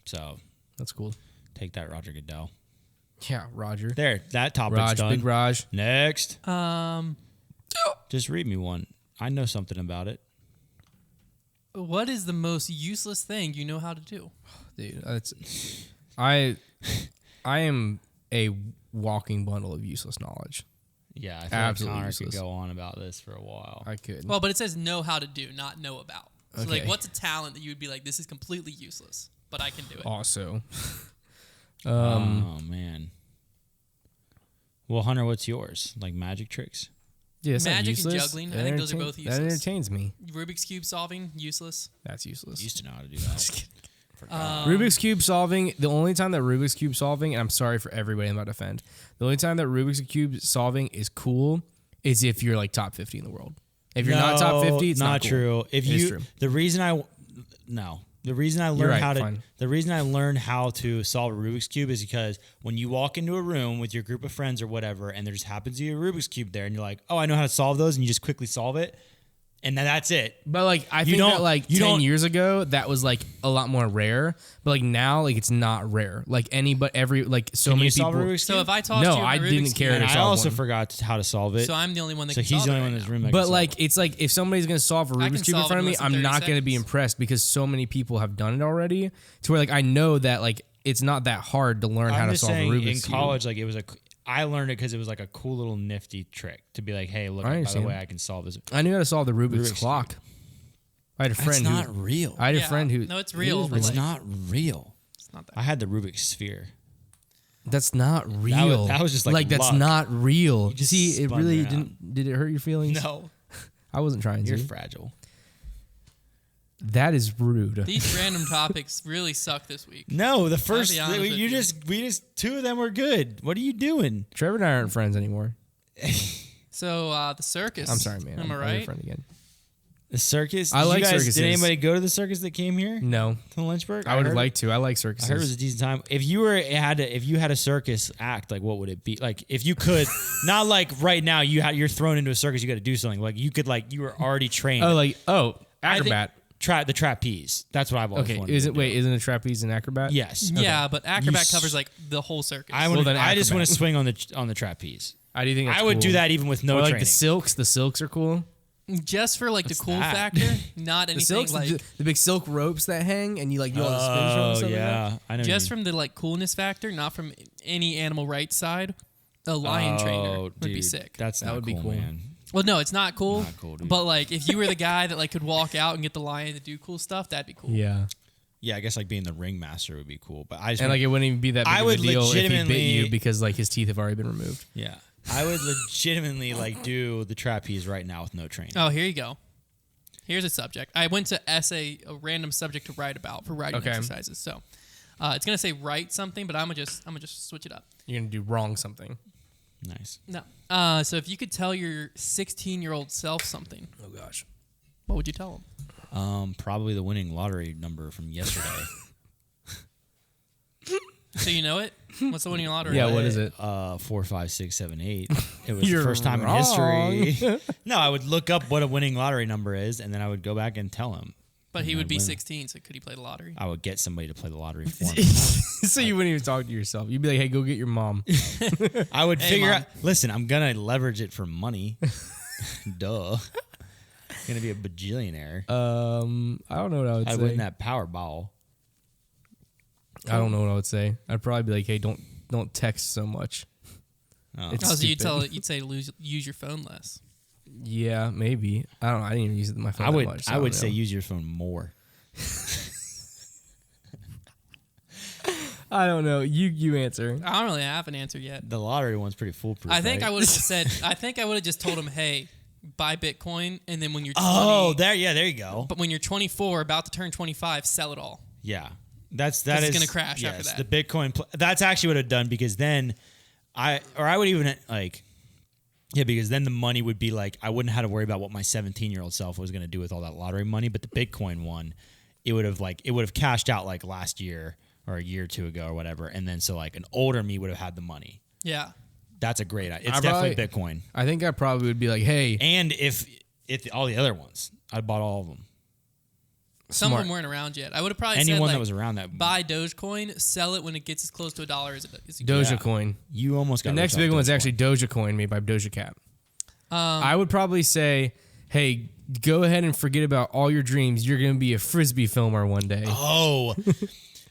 So That's cool. take that, Roger Goodell. Yeah, Roger. There, that topic's Raj, done. big Raj. Next. Um, Just read me one. I know something about it. what is the most useless thing you know how to do? Dude, I am a walking bundle of useless knowledge. Yeah, I feel Absolutely like Connor useless. could go on about this for a while. I could. Well, but it says know how to do, not know about. So, Okay. like, what's a talent that you would be like, this is completely useless, but I can do it? Also, oh, man. Well, Hunter, what's yours? Like magic tricks? yeah, it's not Magic and useless. juggling, I think those are both That useless. entertains me. Rubik's Cube solving, useless. That's useless. Used to know how to do that. Rubik's Cube solving, the only time that Rubik's Cube solving, and I'm sorry for everybody I'm about to offend, the only time that Rubik's Cube solving is cool is if you're like top 50 in the world. If you're not top 50, it's not cool. true. If It is you, true. the reason I learned right, how to, fine. the reason I learned how to solve a Rubik's Cube is because when you walk into a room with your group of friends or whatever, and there just happens to be a Rubik's Cube there, and you're like, oh, I know how to solve those, and you just quickly solve it, and then that's it. But like I You think don't- that like you 10 don't- years ago that was like a lot more rare. But like now like it's not rare. Like every like so Can many you solve people. a Rubik's So Cube? if I tossed No, you a I Rubik's didn't Cube, care and to I solve also one. forgot how to solve it. so I'm the only one that So can he's solve the it only one right in this now. room that can But solve like it. it's like if somebody's gonna solve a I can Rubik's Cube in solve it front of in me, less than I'm 30 not gonna be seconds. impressed because so many people have done it already. To where like I know that like it's not that hard to learn how I'm to just solve a saying, Rubik's in Cube. college, like it was I learned it because it was like a cool little nifty trick to be like, hey, look, I by the understand. way, I can solve this. I knew how to solve the Rubik's Rubik's clock. I had a That's friend not who real. I had a Yeah, friend who no, it's real, It but is It's like- not real. It's not that. I had the Rubik's sphere. That's not real. that was just like that's luck. not real. just See, it spun really around. didn't. Did it hurt your feelings? No, I wasn't trying you're to. fragile. That is rude. These random topics really suck this week. No, the first be honest with you. we just two of them were good. What are you doing? Trevor and I aren't friends anymore. So the circus. I'm sorry, man. Am I I'm your right? friend again. The circus. I Did like you guys, circuses. Did anybody go to the circus that came here No, to Lynchburg? I would have heard- liked to. I like I circuses. heard it was a decent time. If you had a circus act, like what would it be? Like if you could, not like right now you're thrown into a circus, you got to do something. Like you could you were already trained. oh, I think acrobat. the trapeze. That's what I've always Okay, wanted. isn't to do. isn't a trapeze an acrobat? Yes. Yeah, but acrobat s- covers like the whole circus. I Well, then I just want acrobat. to swing on the trapeze. I do think that's I would cool. do that even with no Or like training. the silks are cool. Just for like the What's cool that? factor, not The anything silks, like. the big silk ropes that hang, and you like do all the spins from and Oh stuff yeah, like that. I know. Just from the like coolness factor, not from any animal rights side. A lion trainer would be sick. That That would be cool. man. Well, no, it's not cool. Not cool, dude. But like, if you were the guy that like could walk out and get the lion to do cool stuff, that'd be cool. Yeah, Yeah, I guess like being the ringmaster would be cool. But I just and like it wouldn't even be that big I of a would deal if he bit legitimately- you because like his teeth have already been removed. yeah, I would legitimately do the trapeze right now with no training. Oh, here you go. Here's a subject. I went to essay a random subject to write about for writing Okay. exercises. So it's gonna say write something, but I'm gonna just switch it up. You're gonna do wrong something. Nice. No. So if you could tell your 16-year-old self something, Oh gosh. what would you tell him? Probably the winning lottery number from yesterday. So you know it? What's the winning lottery? Yeah, what is it? 4, 5, 6, 7, 8. It was You're the first time wrong. in history. No, I would look up what a winning lottery number is, and then I would go back and tell him. But he And would I'd be win. 16, so could he play the lottery? I would get somebody to play the lottery for me. So you wouldn't even talk to yourself. You'd be like, "Hey, go get your mom." I would Hey, figure Mom. out. Listen, I'm gonna leverage it for money. Duh. Gonna be a bajillionaire. I don't know what I would I'd say. win that Powerball. I don't know what I would say. I'd probably be like, "Hey, don't text so much." Oh. It's Oh, so stupid. you'd say use your phone less. Yeah, maybe. I don't know. I didn't even use my phone. I that would. much, so I would don't say know. use your phone more. I don't know. You answer. I don't really have an answer yet. The lottery one's pretty foolproof. I think right? I would have just said. I think I would have just told him, "Hey, buy Bitcoin, and then when you're 20, Oh, there you go. but when you're 24, about to turn 25, sell it all." Yeah, that it's is gonna crash after yes, that. The Bitcoin. That's actually what I'd done because then I would even like. Yeah, because then the money would be like I wouldn't have to worry about what my 17-year-old self was going to do with all that lottery money. But the Bitcoin one, it would have cashed out like last year or a year or two ago or whatever, and then so like an older me would have had the money. Yeah. That's a great idea. It's I definitely probably- Bitcoin. I think I probably would be like, "Hey, And if all the other ones, I bought all of them. Some of Smart. them weren't around yet. I would have probably Anyone said, like, that was around that. buy Dogecoin, sell it when it gets as close to $1 as you Doja Yeah. coin. You almost got The next rich off big one's Dogecoin. actually Doja coin made by Doja Cat. I would probably say, hey, go ahead and forget about all your dreams. You're going to be a Frisbee filmer one day. Oh,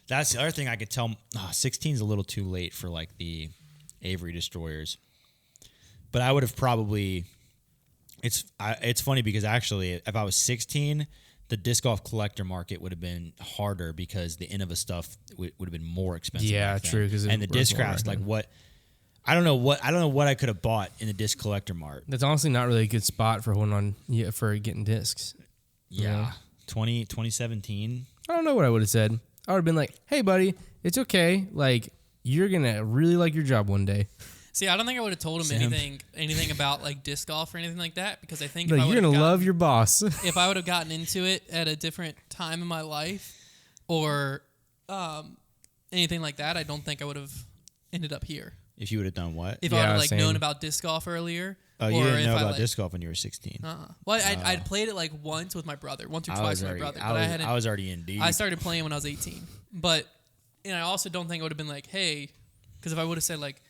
that's the other thing I could tell. 16 is a little too late for like the Avery Destroyers, but I would have probably. It's funny because actually, if I was 16, the disc golf collector market would have been harder because the Innova stuff would have been more expensive. Yeah, back then. true, 'cause it and the was disc more crafts, right like then. what. I don't know what I could have bought in the disc collector mart. That's honestly not really a good spot for for getting discs. Yeah, 2017. I don't know what I would have said. I would have been like, hey, buddy, it's okay. Like, you're going to really like your job one day. See, I don't think I would have told him Sam. anything about like disc golf or anything like that, because I think Like, if I you're would've going to gotten- love your boss. if I would have gotten into it at a different time in my life or anything like that, I don't think I would have ended up here. If you would have done what? If I Yeah, would have like same. known about disc golf earlier. Oh, you or didn't if know I, about like, disc golf when you were 16. Well, I'd played it like once with my brother, once or twice with my brother, but I hadn't. I was already in deep. I started playing when I was 18, but and I also don't think I would have been like, hey, because if I would have said like,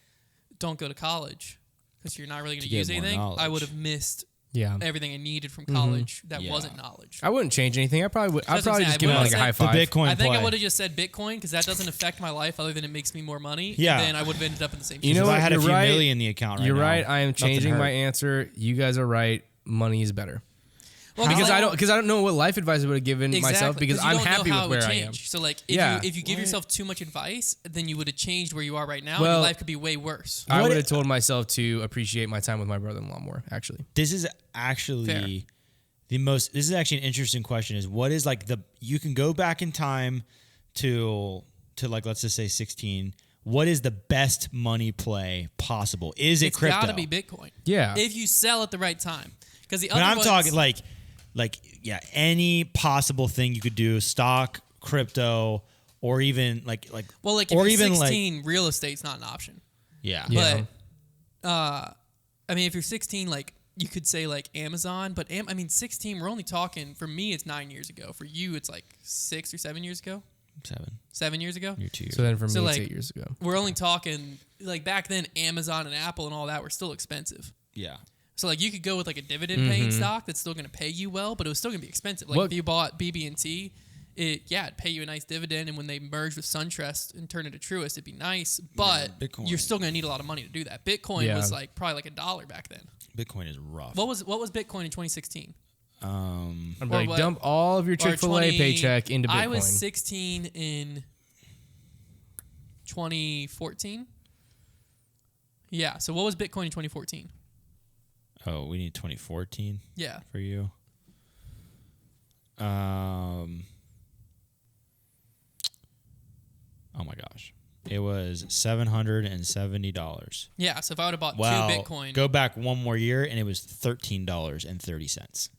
don't go to college because you're not really going to get use more anything, I knowledge. would have missed Yeah. everything I needed from college that Yeah. wasn't knowledge. I wouldn't change anything. I'd probably That's what I'm just saying. give him I like a would've high said five. the Bitcoin I think play. I would have just said Bitcoin because that doesn't affect my life other than it makes me more money. Yeah. And then I would have ended up in the same. You know if what? I had a You're few right. million in the account right You're now, right. I am nothing changing my hurt. answer. You guys are right. Money is better. Well, Because like- I don't know what life advice I would have given myself Exactly, because 'cause you I'm don't know happy how with it where would I am. change. So like, Yeah. if you give yourself too much advice, then you would have changed where you are right now. and Well, your life could be way worse. I What would it- have told myself to appreciate my time with my brother-in-law more. Actually, This is actually This is actually an interesting question. Is what is like you can go back in time to like let's just say 16. What is the best money play possible? Is it It's crypto? got to be Bitcoin. yeah. If you sell at the right time, because the But other I'm ones, talking like any possible thing you could do, stock, crypto, or even like well, like if or you're even 16, real estate's not an option. yeah. Yeah. But I mean, if you're 16, like you could say like Amazon, but I mean 16. We're only talking. For me, it's 9 years ago. For you, it's like 6 or 7 years ago. 7 years ago. You're 2 years. So then for me, So, it's like, 8 years ago. We're only talking like back then. Amazon and Apple and all that were still expensive. Yeah. So like you could go with like a dividend paying stock that's still going to pay you well, but it was still going to be expensive. Like What- if you bought BB&T, it'd pay you a nice dividend, and when they merged with SunTrust and turned into Truist, it'd be nice. But Bitcoin. you're still going to need a lot of money to do that. Bitcoin Yeah. was like probably like $1 back then. Bitcoin is rough. What was Bitcoin in 2016? I'm Or like, what- dump all of your Or Chick-fil-A 20 paycheck into Bitcoin. I was 16 in 2014. Yeah. So what was Bitcoin in 2014? Oh, we need 2014 Yeah. for you. Oh my gosh. It was $770. Yeah. So if I would have bought Wow. two Bitcoin. Go back one more year and it was $13.30.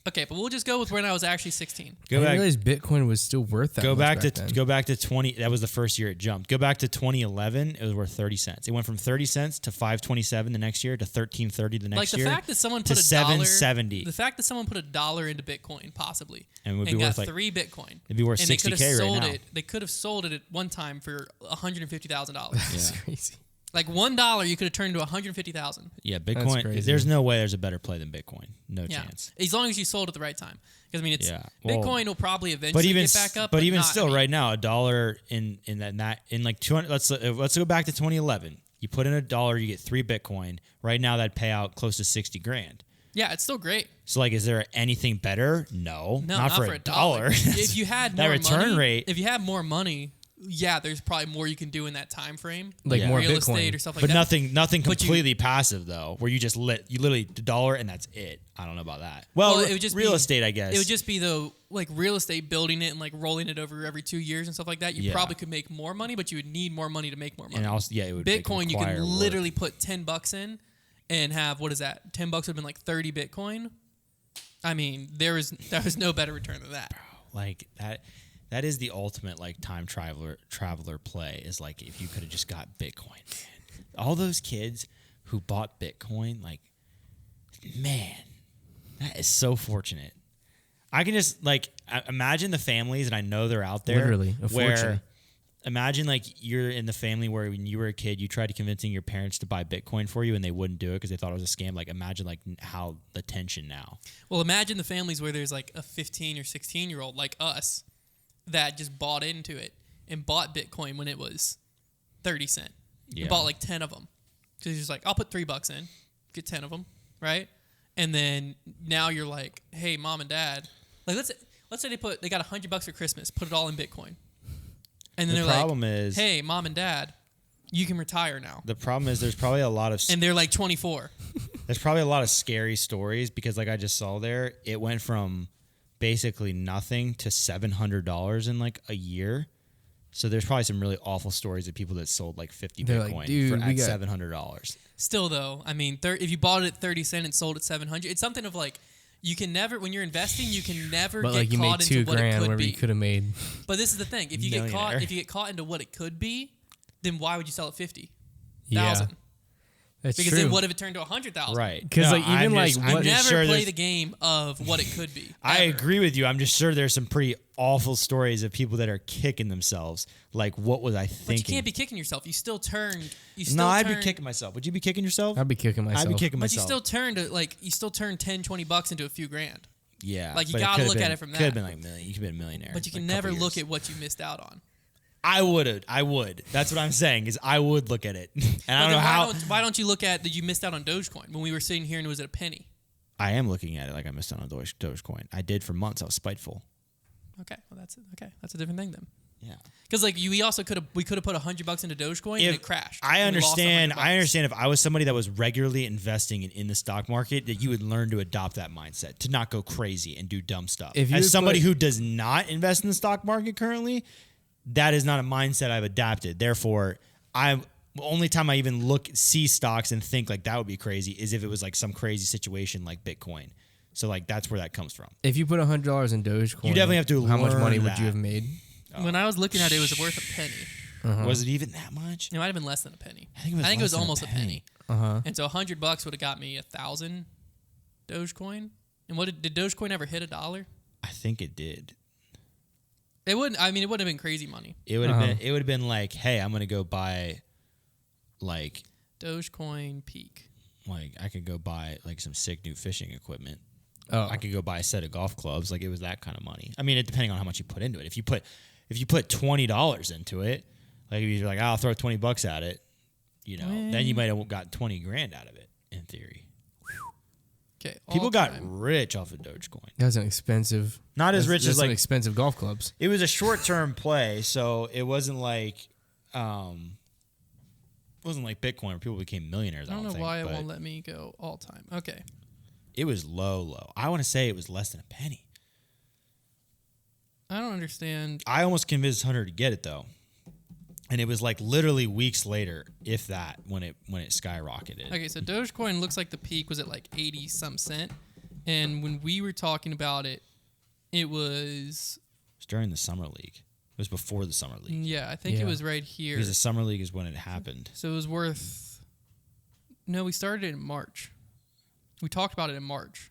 Okay, but we'll just go with when I was actually 16. I Go didn't back realize Bitcoin was still worth that. go much back to then. go back to 20 that was the first year it jumped. Go back to 2011, it was worth 30 cents. It went from 30 cents to 5.27 the next year to 13.30 the next Like the year. fact that someone to put $1, $7.70. the fact that someone put $1 into Bitcoin possibly And it would be and worth got like 3 Bitcoin. it'd be worth and they could have 60K right sold now. it. They could have sold it at one time for $150,000. That's Yeah. crazy. Like $1 you could have turned into $150,000. Yeah, Bitcoin. crazy. There's no way there's a better play than Bitcoin. No Yeah, chance. as long as you sold at the right time. Because I mean, it's Yeah, well, Bitcoin will probably eventually get back up. but even not- still, I mean, right now, $1 in like 200. Let's go back to 2011. You put in $1, you get 3 Bitcoin. Right now, that'd pay out close to 60 grand. Yeah, it's still great. So like, is there anything better? No, No, not for $1. $1. If you had That more return money, rate- if you had more money, yeah, there's probably more you can do in that time frame, Like Yeah. more real Bitcoin. estate or stuff like but that. nothing But you- completely passive though, where you just you literally $1 and that's it. I don't know about that. Well, it would just real be- estate, I guess. It would just be like real estate, building it and like rolling it over every 2 years and stuff like that. You Yeah. probably could make more money, but you would need more money to make more money. and also, yeah, it would Bitcoin, you require can work. literally put $10 in and have, what is that? $10 would have been like 30 Bitcoin. I mean, there was no better return than that. like that. That is the ultimate like time traveler play. Is like if you could have just got Bitcoin. Man. All those kids who bought Bitcoin, like, man, that is so fortunate. I can just like imagine the families, and I know they're out there. Literally, a where fortune. imagine like you're in the family where when you were a kid, you tried convincing your parents to buy Bitcoin for you, and they wouldn't do it because they thought it was a scam. Like imagine like how the tension now. Well, imagine the families where there's like a 15 or 16-year-old like us that just bought into it and bought Bitcoin when it was 30 cents. Yeah. And bought like 10 of them. So he's just like, I'll put $3 in, get 10 of them, right? And then now you're like, hey, mom and dad, like let's say they got $100 for Christmas, put it all in Bitcoin. And then The they're problem like, is, hey, mom and dad, you can retire now. the problem is there's probably a lot of And they're like 24. there's probably a lot of scary stories because like I just saw there, it went from basically nothing to $700 in like a year. So there's probably some really awful stories of people that sold like 50 They're Bitcoin like, dude, for we at got- $700. Still, though, I mean, if you bought it at 30 cents and sold it 700, it's something of like, you can never, when you're investing, you can never But get like you made caught into what it $2,000 could whatever be. you could have made. But this is the thing: if you Millionaire. get caught into what it could be, then why would you sell it 50,000? Yeah, that's Because true. then what if it turned to 100,000? Right. 'Cause, like, even, like, I'm what- You just never sure play there's- the game of what it could be. I ever. agree with you. I'm just sure there's some pretty awful stories of people that are kicking themselves. Like, what was I thinking? But you can't be kicking yourself. You still turned. No, I'd be kicking myself. Would you be kicking yourself? I'd be kicking myself. I'd be kicking But you myself. still turned you still turned 10, 20 bucks into a few grand. Yeah. Like, you but gotta could've look at been- it from Could have that. been like million. You could have been a millionaire. But you can like, a couple never look years. at what you missed out on. I would. That's what I'm saying is I would look at it. And I don't know Then how. Why don't you look at that you missed out on Dogecoin when we were sitting here and it was at a penny? I am looking at it like I missed out on Dogecoin. I did for months. I was spiteful. Okay, well that's it. Okay, that's a different thing then. Yeah. Because like we could have put $100 into Dogecoin and it crashed. I and we lost understand. $100. I understand if I was somebody that was regularly investing in the stock market, that you would learn to adopt that mindset to not go crazy and do dumb stuff. If you As would somebody put- who does not invest in the stock market currently, that is not a mindset I've adapted. Therefore, only time I even see stocks and think like that would be crazy is if it was like some crazy situation like Bitcoin. So like that's where that comes from. If you put $100 in Dogecoin, You definitely have to How much learn money would that. you have made? When I was looking at it, it was worth a penny. Was it even that much? It might have been less than a penny. I think it was it less was than a almost a penny. Uh-huh. And so $100 would have got me 1,000 Dogecoin. And did Dogecoin ever hit $1? I think it did. It wouldn't. I mean, it wouldn't have been crazy money. It would have been. It would have been like, hey, I'm gonna go buy, like Dogecoin peak. I could go buy like some sick new fishing equipment. Oh, I could go buy a set of golf clubs. Like it was that kind of money. I mean, it depending on how much you put into it. If you put $20 into it, like if you're like, I'll throw $20 at it, then you might have got 20 grand out of it in theory. Okay. People got all-time. rich off of Dogecoin. that's an expensive. Not as rich that's as like some expensive golf clubs. it was a short term play, so it wasn't like Bitcoin where people became millionaires. I don't know think, why it but won't let me go all time. Okay. It was low. I want to say it was less than a penny. I don't understand. I almost convinced Hunter to get it though, and it was like literally weeks later, if that, when it skyrocketed. Okay, so Dogecoin looks like the peak was at like 80 some cent. And when we were talking about it, it was, It was during the summer league. It was before the summer league yeah, I think Yeah. it was right here. because the summer league is when it happened. So it was worth, no, we started it in March. We talked about it in March.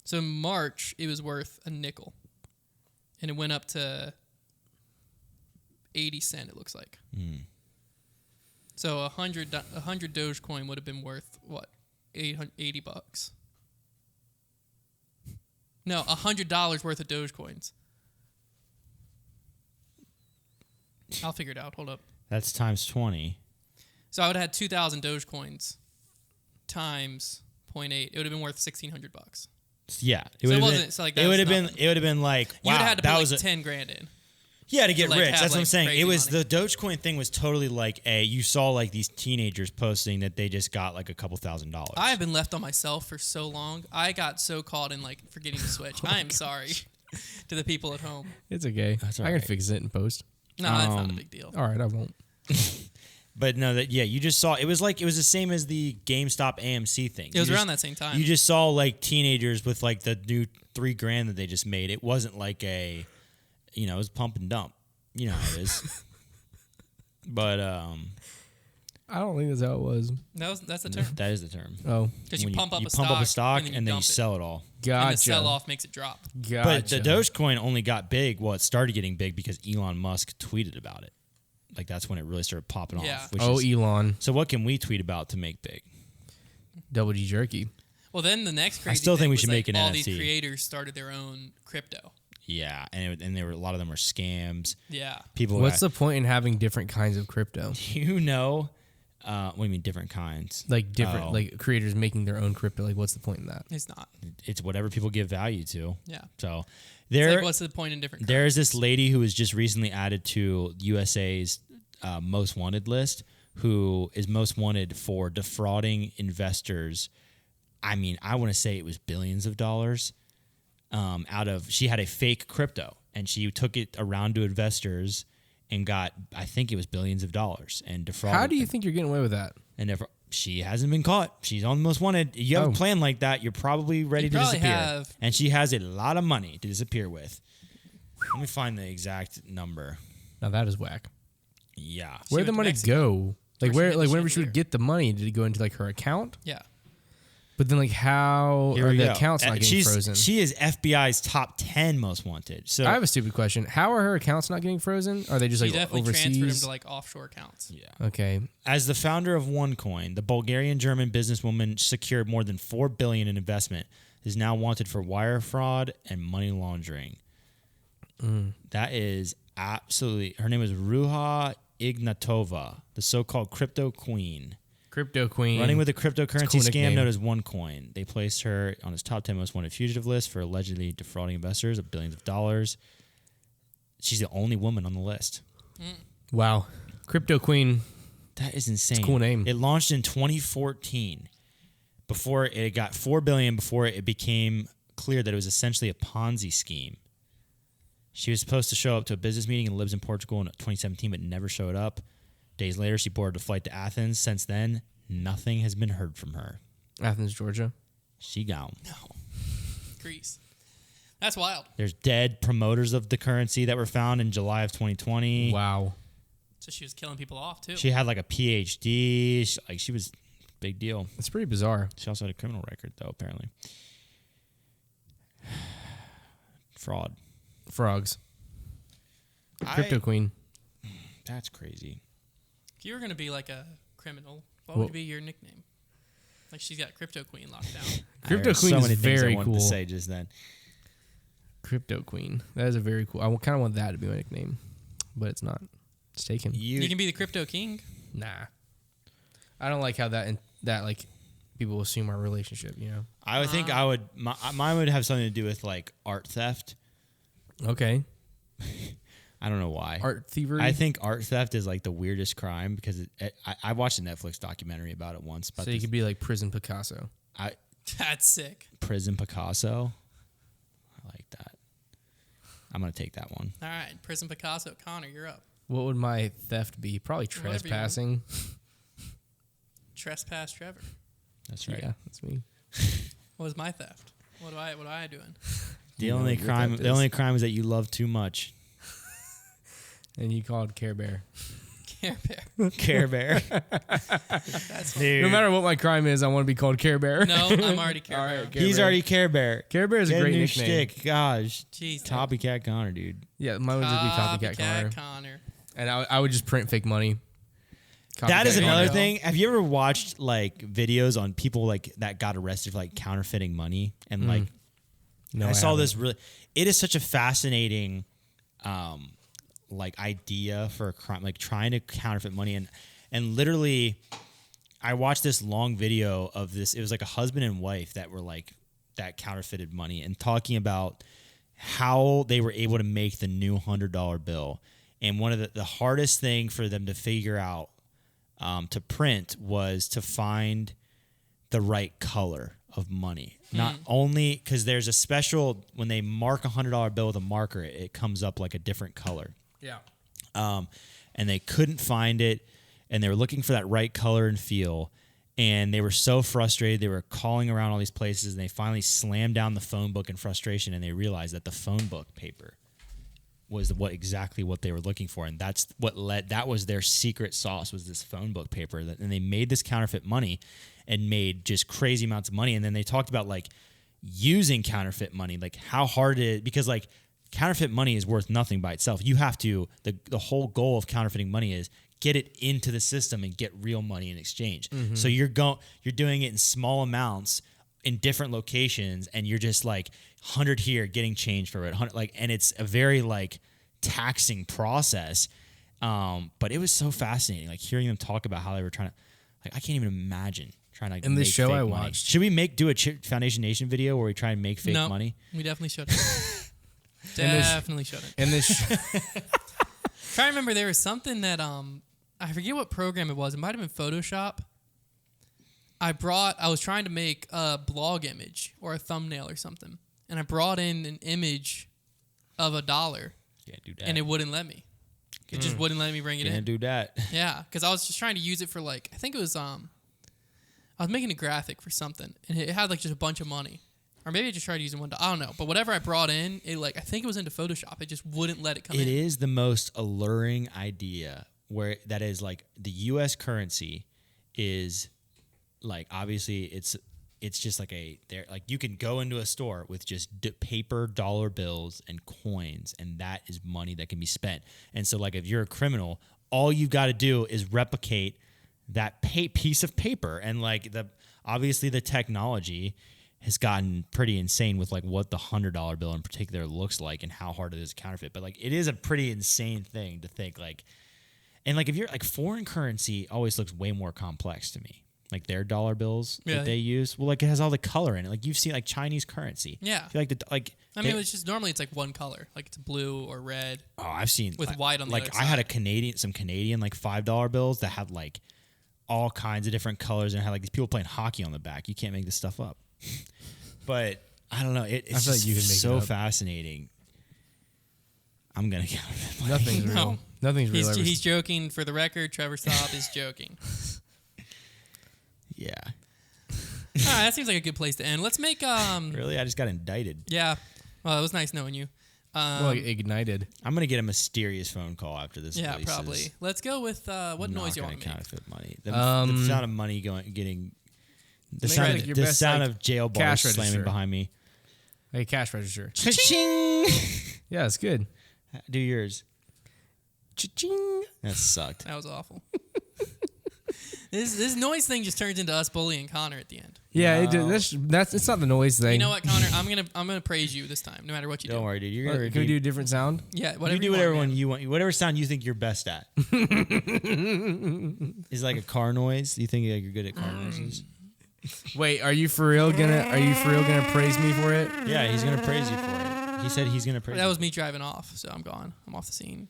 So in March, it was worth a nickel. And it went up to 80 cent, it looks like. So 100 Dogecoin would have been worth, what, 80 bucks? No, $100 worth of Dogecoins. I'll figure it out. Hold up. That's times 20. So I would have had 2,000 Dogecoins times 0.8. It would have been worth 1,600 bucks. Yeah, So it would've wasn't- been- so, like, it that would was have been. nothing. It would have been like, You would wow, have had to that put was like 10 grand in. Yeah, to get like, rich. have, That's what I'm like, saying. crazy It was money. the Dogecoin thing was totally like you saw like these teenagers posting that they just got like a couple $1,000s. I have been left on myself for so long. I got so caught in like forgetting to switch. I am sorry to the people at home. It's okay. That's all I can right. fix it in post. No, that's not a big deal. All right, I won't. But no, you just saw it was the same as the GameStop AMC thing. It was You around just- that same time. You just saw like teenagers with like the new $3,000 that they just made. It wasn't like it was pump and dump. You know how it is. But I don't think that's how it was. That's the term. That is the term. Oh, Because you When pump up a pump up a stock and and then you dump it. sell it all. gotcha. And the sell-off makes it drop. Gotcha. But the Dogecoin only got big. Well, it started getting big because Elon Musk tweeted about it. Like that's when it really started popping Yeah. off. Elon. So what can we tweet about to make big? Double G Jerky. Well, then the next crazy still thing think we was, should like, make an all NFT. these creators started their own crypto. Yeah, and there were a lot of them were scams. Yeah. People. What's the point in having different kinds of crypto? you know? What do you mean different kinds? Like different, Oh. like creators making their own crypto. Like, what's the point in that? It's not. It's whatever people give value to. Yeah. So It's there, like, what's the point in different there's currencies? this lady who was just recently added to USA's most wanted list, who is most wanted for defrauding investors. I mean, I want to say it was billions of dollars. She had a fake crypto and she took it around to investors and got, I think it was billions of dollars and defrauded. How do you them. think you're getting away with that? And she hasn't been caught. She's on the most wanted. You have Oh. a plan like that, you're probably ready You to probably disappear. have- And she has a lot of money to disappear with. Let me find the exact number. Now that is whack. Yeah. Where'd the went to money Mexico. go? Like Or she where? hit the Like whenever she would chandelier. get the money, did it go into like her account? Yeah. But then like how Here are we the go. accounts not getting frozen? She is FBI's top 10 most wanted. So I have a stupid question. How are her accounts not getting frozen? Are they just She like definitely transferred them overseas? to like offshore accounts. yeah. Okay. As the founder of OneCoin, the Bulgarian-German businesswoman secured more than $4 billion in investment. Is now wanted for wire fraud and money laundering. That is absolutely. Her name is Ruha Ignatova, the so-called crypto queen. Crypto Queen. Running with a cryptocurrency cool scam nickname. known as OneCoin. They placed her on its top 10 most wanted fugitive list for allegedly defrauding investors of billions of dollars. She's the only woman on the list. Wow. Crypto Queen. That is insane. a cool name. It launched in 2014. Before it got $4 billion, before it became clear that it was essentially a Ponzi scheme. She was supposed to show up to a business meeting and lives in Portugal in 2017, but never showed up. Days later, she boarded a flight to Athens. Since then, nothing has been heard from her. Athens, Georgia. She gone. Greece. That's wild. There's dead promoters of the currency that were found in July of 2020. Wow. So she was killing people off too. She had like a PhD. She was big deal. That's pretty bizarre. She also had a criminal record, though, apparently. Fraud. Frogs. Crypto Queen. That's crazy. If you were gonna be like a criminal, what Well- would be your nickname? Like she's got Crypto Queen locked down. Crypto There's Queen so is many things I very wanted cool. to say just then. Crypto Queen. That is a very cool. I kind of want that to be my nickname, but it's not. It's taken. You can be the Crypto King. Nah. I don't like how that like people assume our relationship. You know. I would think I would. Mine would have something to do with like art theft. Okay. I don't know why. Art thievery. I think art theft is like the weirdest crime because I watched a Netflix documentary about it once. About so you could be like Prison Picasso. That's sick. Prison Picasso. I like that. I'm gonna take that one. All right, Prison Picasso. Connor, you're up. What would my theft be? Probably Whatever you want. trespassing. Trespass Trevor. That's right. Yeah, that's me. What was my theft? What am I doing? The You know only what your crime. theft The is. only crime is that you love too much. And you called Care Bear. Care Bear. Care Bear. That's fine. Dude. No matter what my crime is, I want to be called Care Bear. No, I'm already Care All Bear. right, Care He's Bear. already Care Bear. Care Bear is a Get great new nickname. shtick. Gosh. Jeez. Copycat Connor, dude. Yeah, mine would just be Copycat Connor. Connor. And I would just print fake money. That is Copycat another Connor. thing. Have you ever watched like videos on people like that got arrested for like counterfeiting money and like No, I saw haven't. this really. It is such a fascinating, like idea for a crime, like trying to counterfeit money and literally, I watched this long video of this. It was like a husband and wife that were like that counterfeited money and talking about how they were able to make the new $100 bill. And one of the hardest thing for them to figure out to print was to find the right color of money. Not only because there's a special when they mark a $100 bill with a marker, it comes up like a different color. Yeah. And they couldn't find it, and they were looking for that right color and feel. And they were so frustrated. They were calling around all these places, and they finally slammed down the phone book in frustration, and they realized that the phone book paper was exactly what they were looking for, and that was their secret sauce, was this phone book paper. And they made this counterfeit money and made just crazy amounts of money. And then they talked about like using counterfeit money, like how hard it is, because like counterfeit money is worth nothing by itself. You have to, the whole goal of counterfeiting money is get it into the system and get real money in exchange. So you're doing it in small amounts in different locations, and you're just like 100 here getting change for it, 100, like, and it's a very like taxing process. But it was so fascinating, like hearing them talk about how they were trying to, like, I can't even imagine trying to. In this show I watched, should we do a Foundation Nation video where we try and make fake money? We definitely should. Definitely shouldn't. In this, try to remember, there was something that I forget what program it was. It might have been Photoshop. I was trying to make a blog image or a thumbnail or something, and I brought in an image of $1. Can't do that. And it wouldn't let me. It just wouldn't let me bring it in. Can't do that. Yeah, because I was just trying to use it for like, I think it was I was making a graphic for something, and it had like just a bunch of money. Or maybe I just tried using $1. I don't know. But whatever I brought in, I think it was into Photoshop. It just wouldn't let it come in. It is the most alluring idea, where that is like the U.S. currency is like, obviously it's just like like you can go into a store with just paper dollar bills and coins, and that is money that can be spent. And so like if you're a criminal, all you've got to do is replicate that piece of paper. And like obviously the technology has gotten pretty insane with like what the $100 bill in particular looks like and how hard it is to counterfeit. But like it is a pretty insane thing to think like, and like if you're like, foreign currency always looks way more complex to me. Like their dollar bills that they use, well, like it has all the color in it. Like you've seen like Chinese currency. Yeah. I feel like I mean, it's just normally it's like one color, like it's blue or red. Oh, I've seen with white on the other like side. I had some Canadian like $5 bills that had like all kinds of different colors and had like these people playing hockey on the back. You can't make this stuff up. But I don't know. It's I feel like you can make so it up. fascinating. I'm gonna count it. Nothing's real. Nothing's real. He's joking. For the record, Trevor Staub is joking. Yeah. All right, that seems like a good place to end. Let's make Really, I just got indicted. Yeah. Well, it was nice knowing you. Well, ignited. I'm gonna get a mysterious phone call after this. Yeah, probably. Let's go with what noise you want to make. Counterfeit money. The sound of money getting. The sound of jail bars slamming behind me. Hey, cash register. Cha-ching! Yeah, it's good. Do yours. Cha-ching. That sucked. That was awful. This noise thing just turns into us bullying Connor at the end. Yeah, it's not the noise thing. You know what, Connor? I'm gonna praise you this time, no matter what you do. Don't worry, dude. Can we do a different sound? Yeah, whatever. You do whatever one you want. Whatever sound you think you're best at. Is it like a car noise? You think like you're good at car noises? Wait, are you for real gonna praise me for it? Yeah, he's gonna praise you for it. He said he's gonna praise. That was me driving off, so I'm gone. I'm off the scene.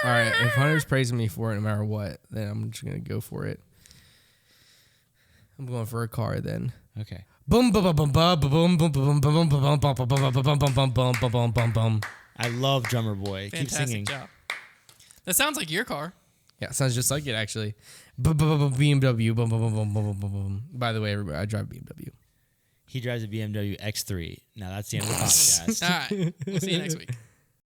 All right, if Hunter's praising me for it, no matter what, then I'm just gonna go for it. I'm going for a car then. Okay. Boom boom boom boom boom boom boom boom boom boom boom boom boom boom boom boom boom. I love Drummer Boy. Keep singing. Job. That sounds like your car. Yeah, it sounds just like it actually. BMW. Boom boom boom boom boom boom boom. By the way, everybody, I drive BMW. He drives a BMW X3. Now that's the end of the podcast. All right. We'll see you next week.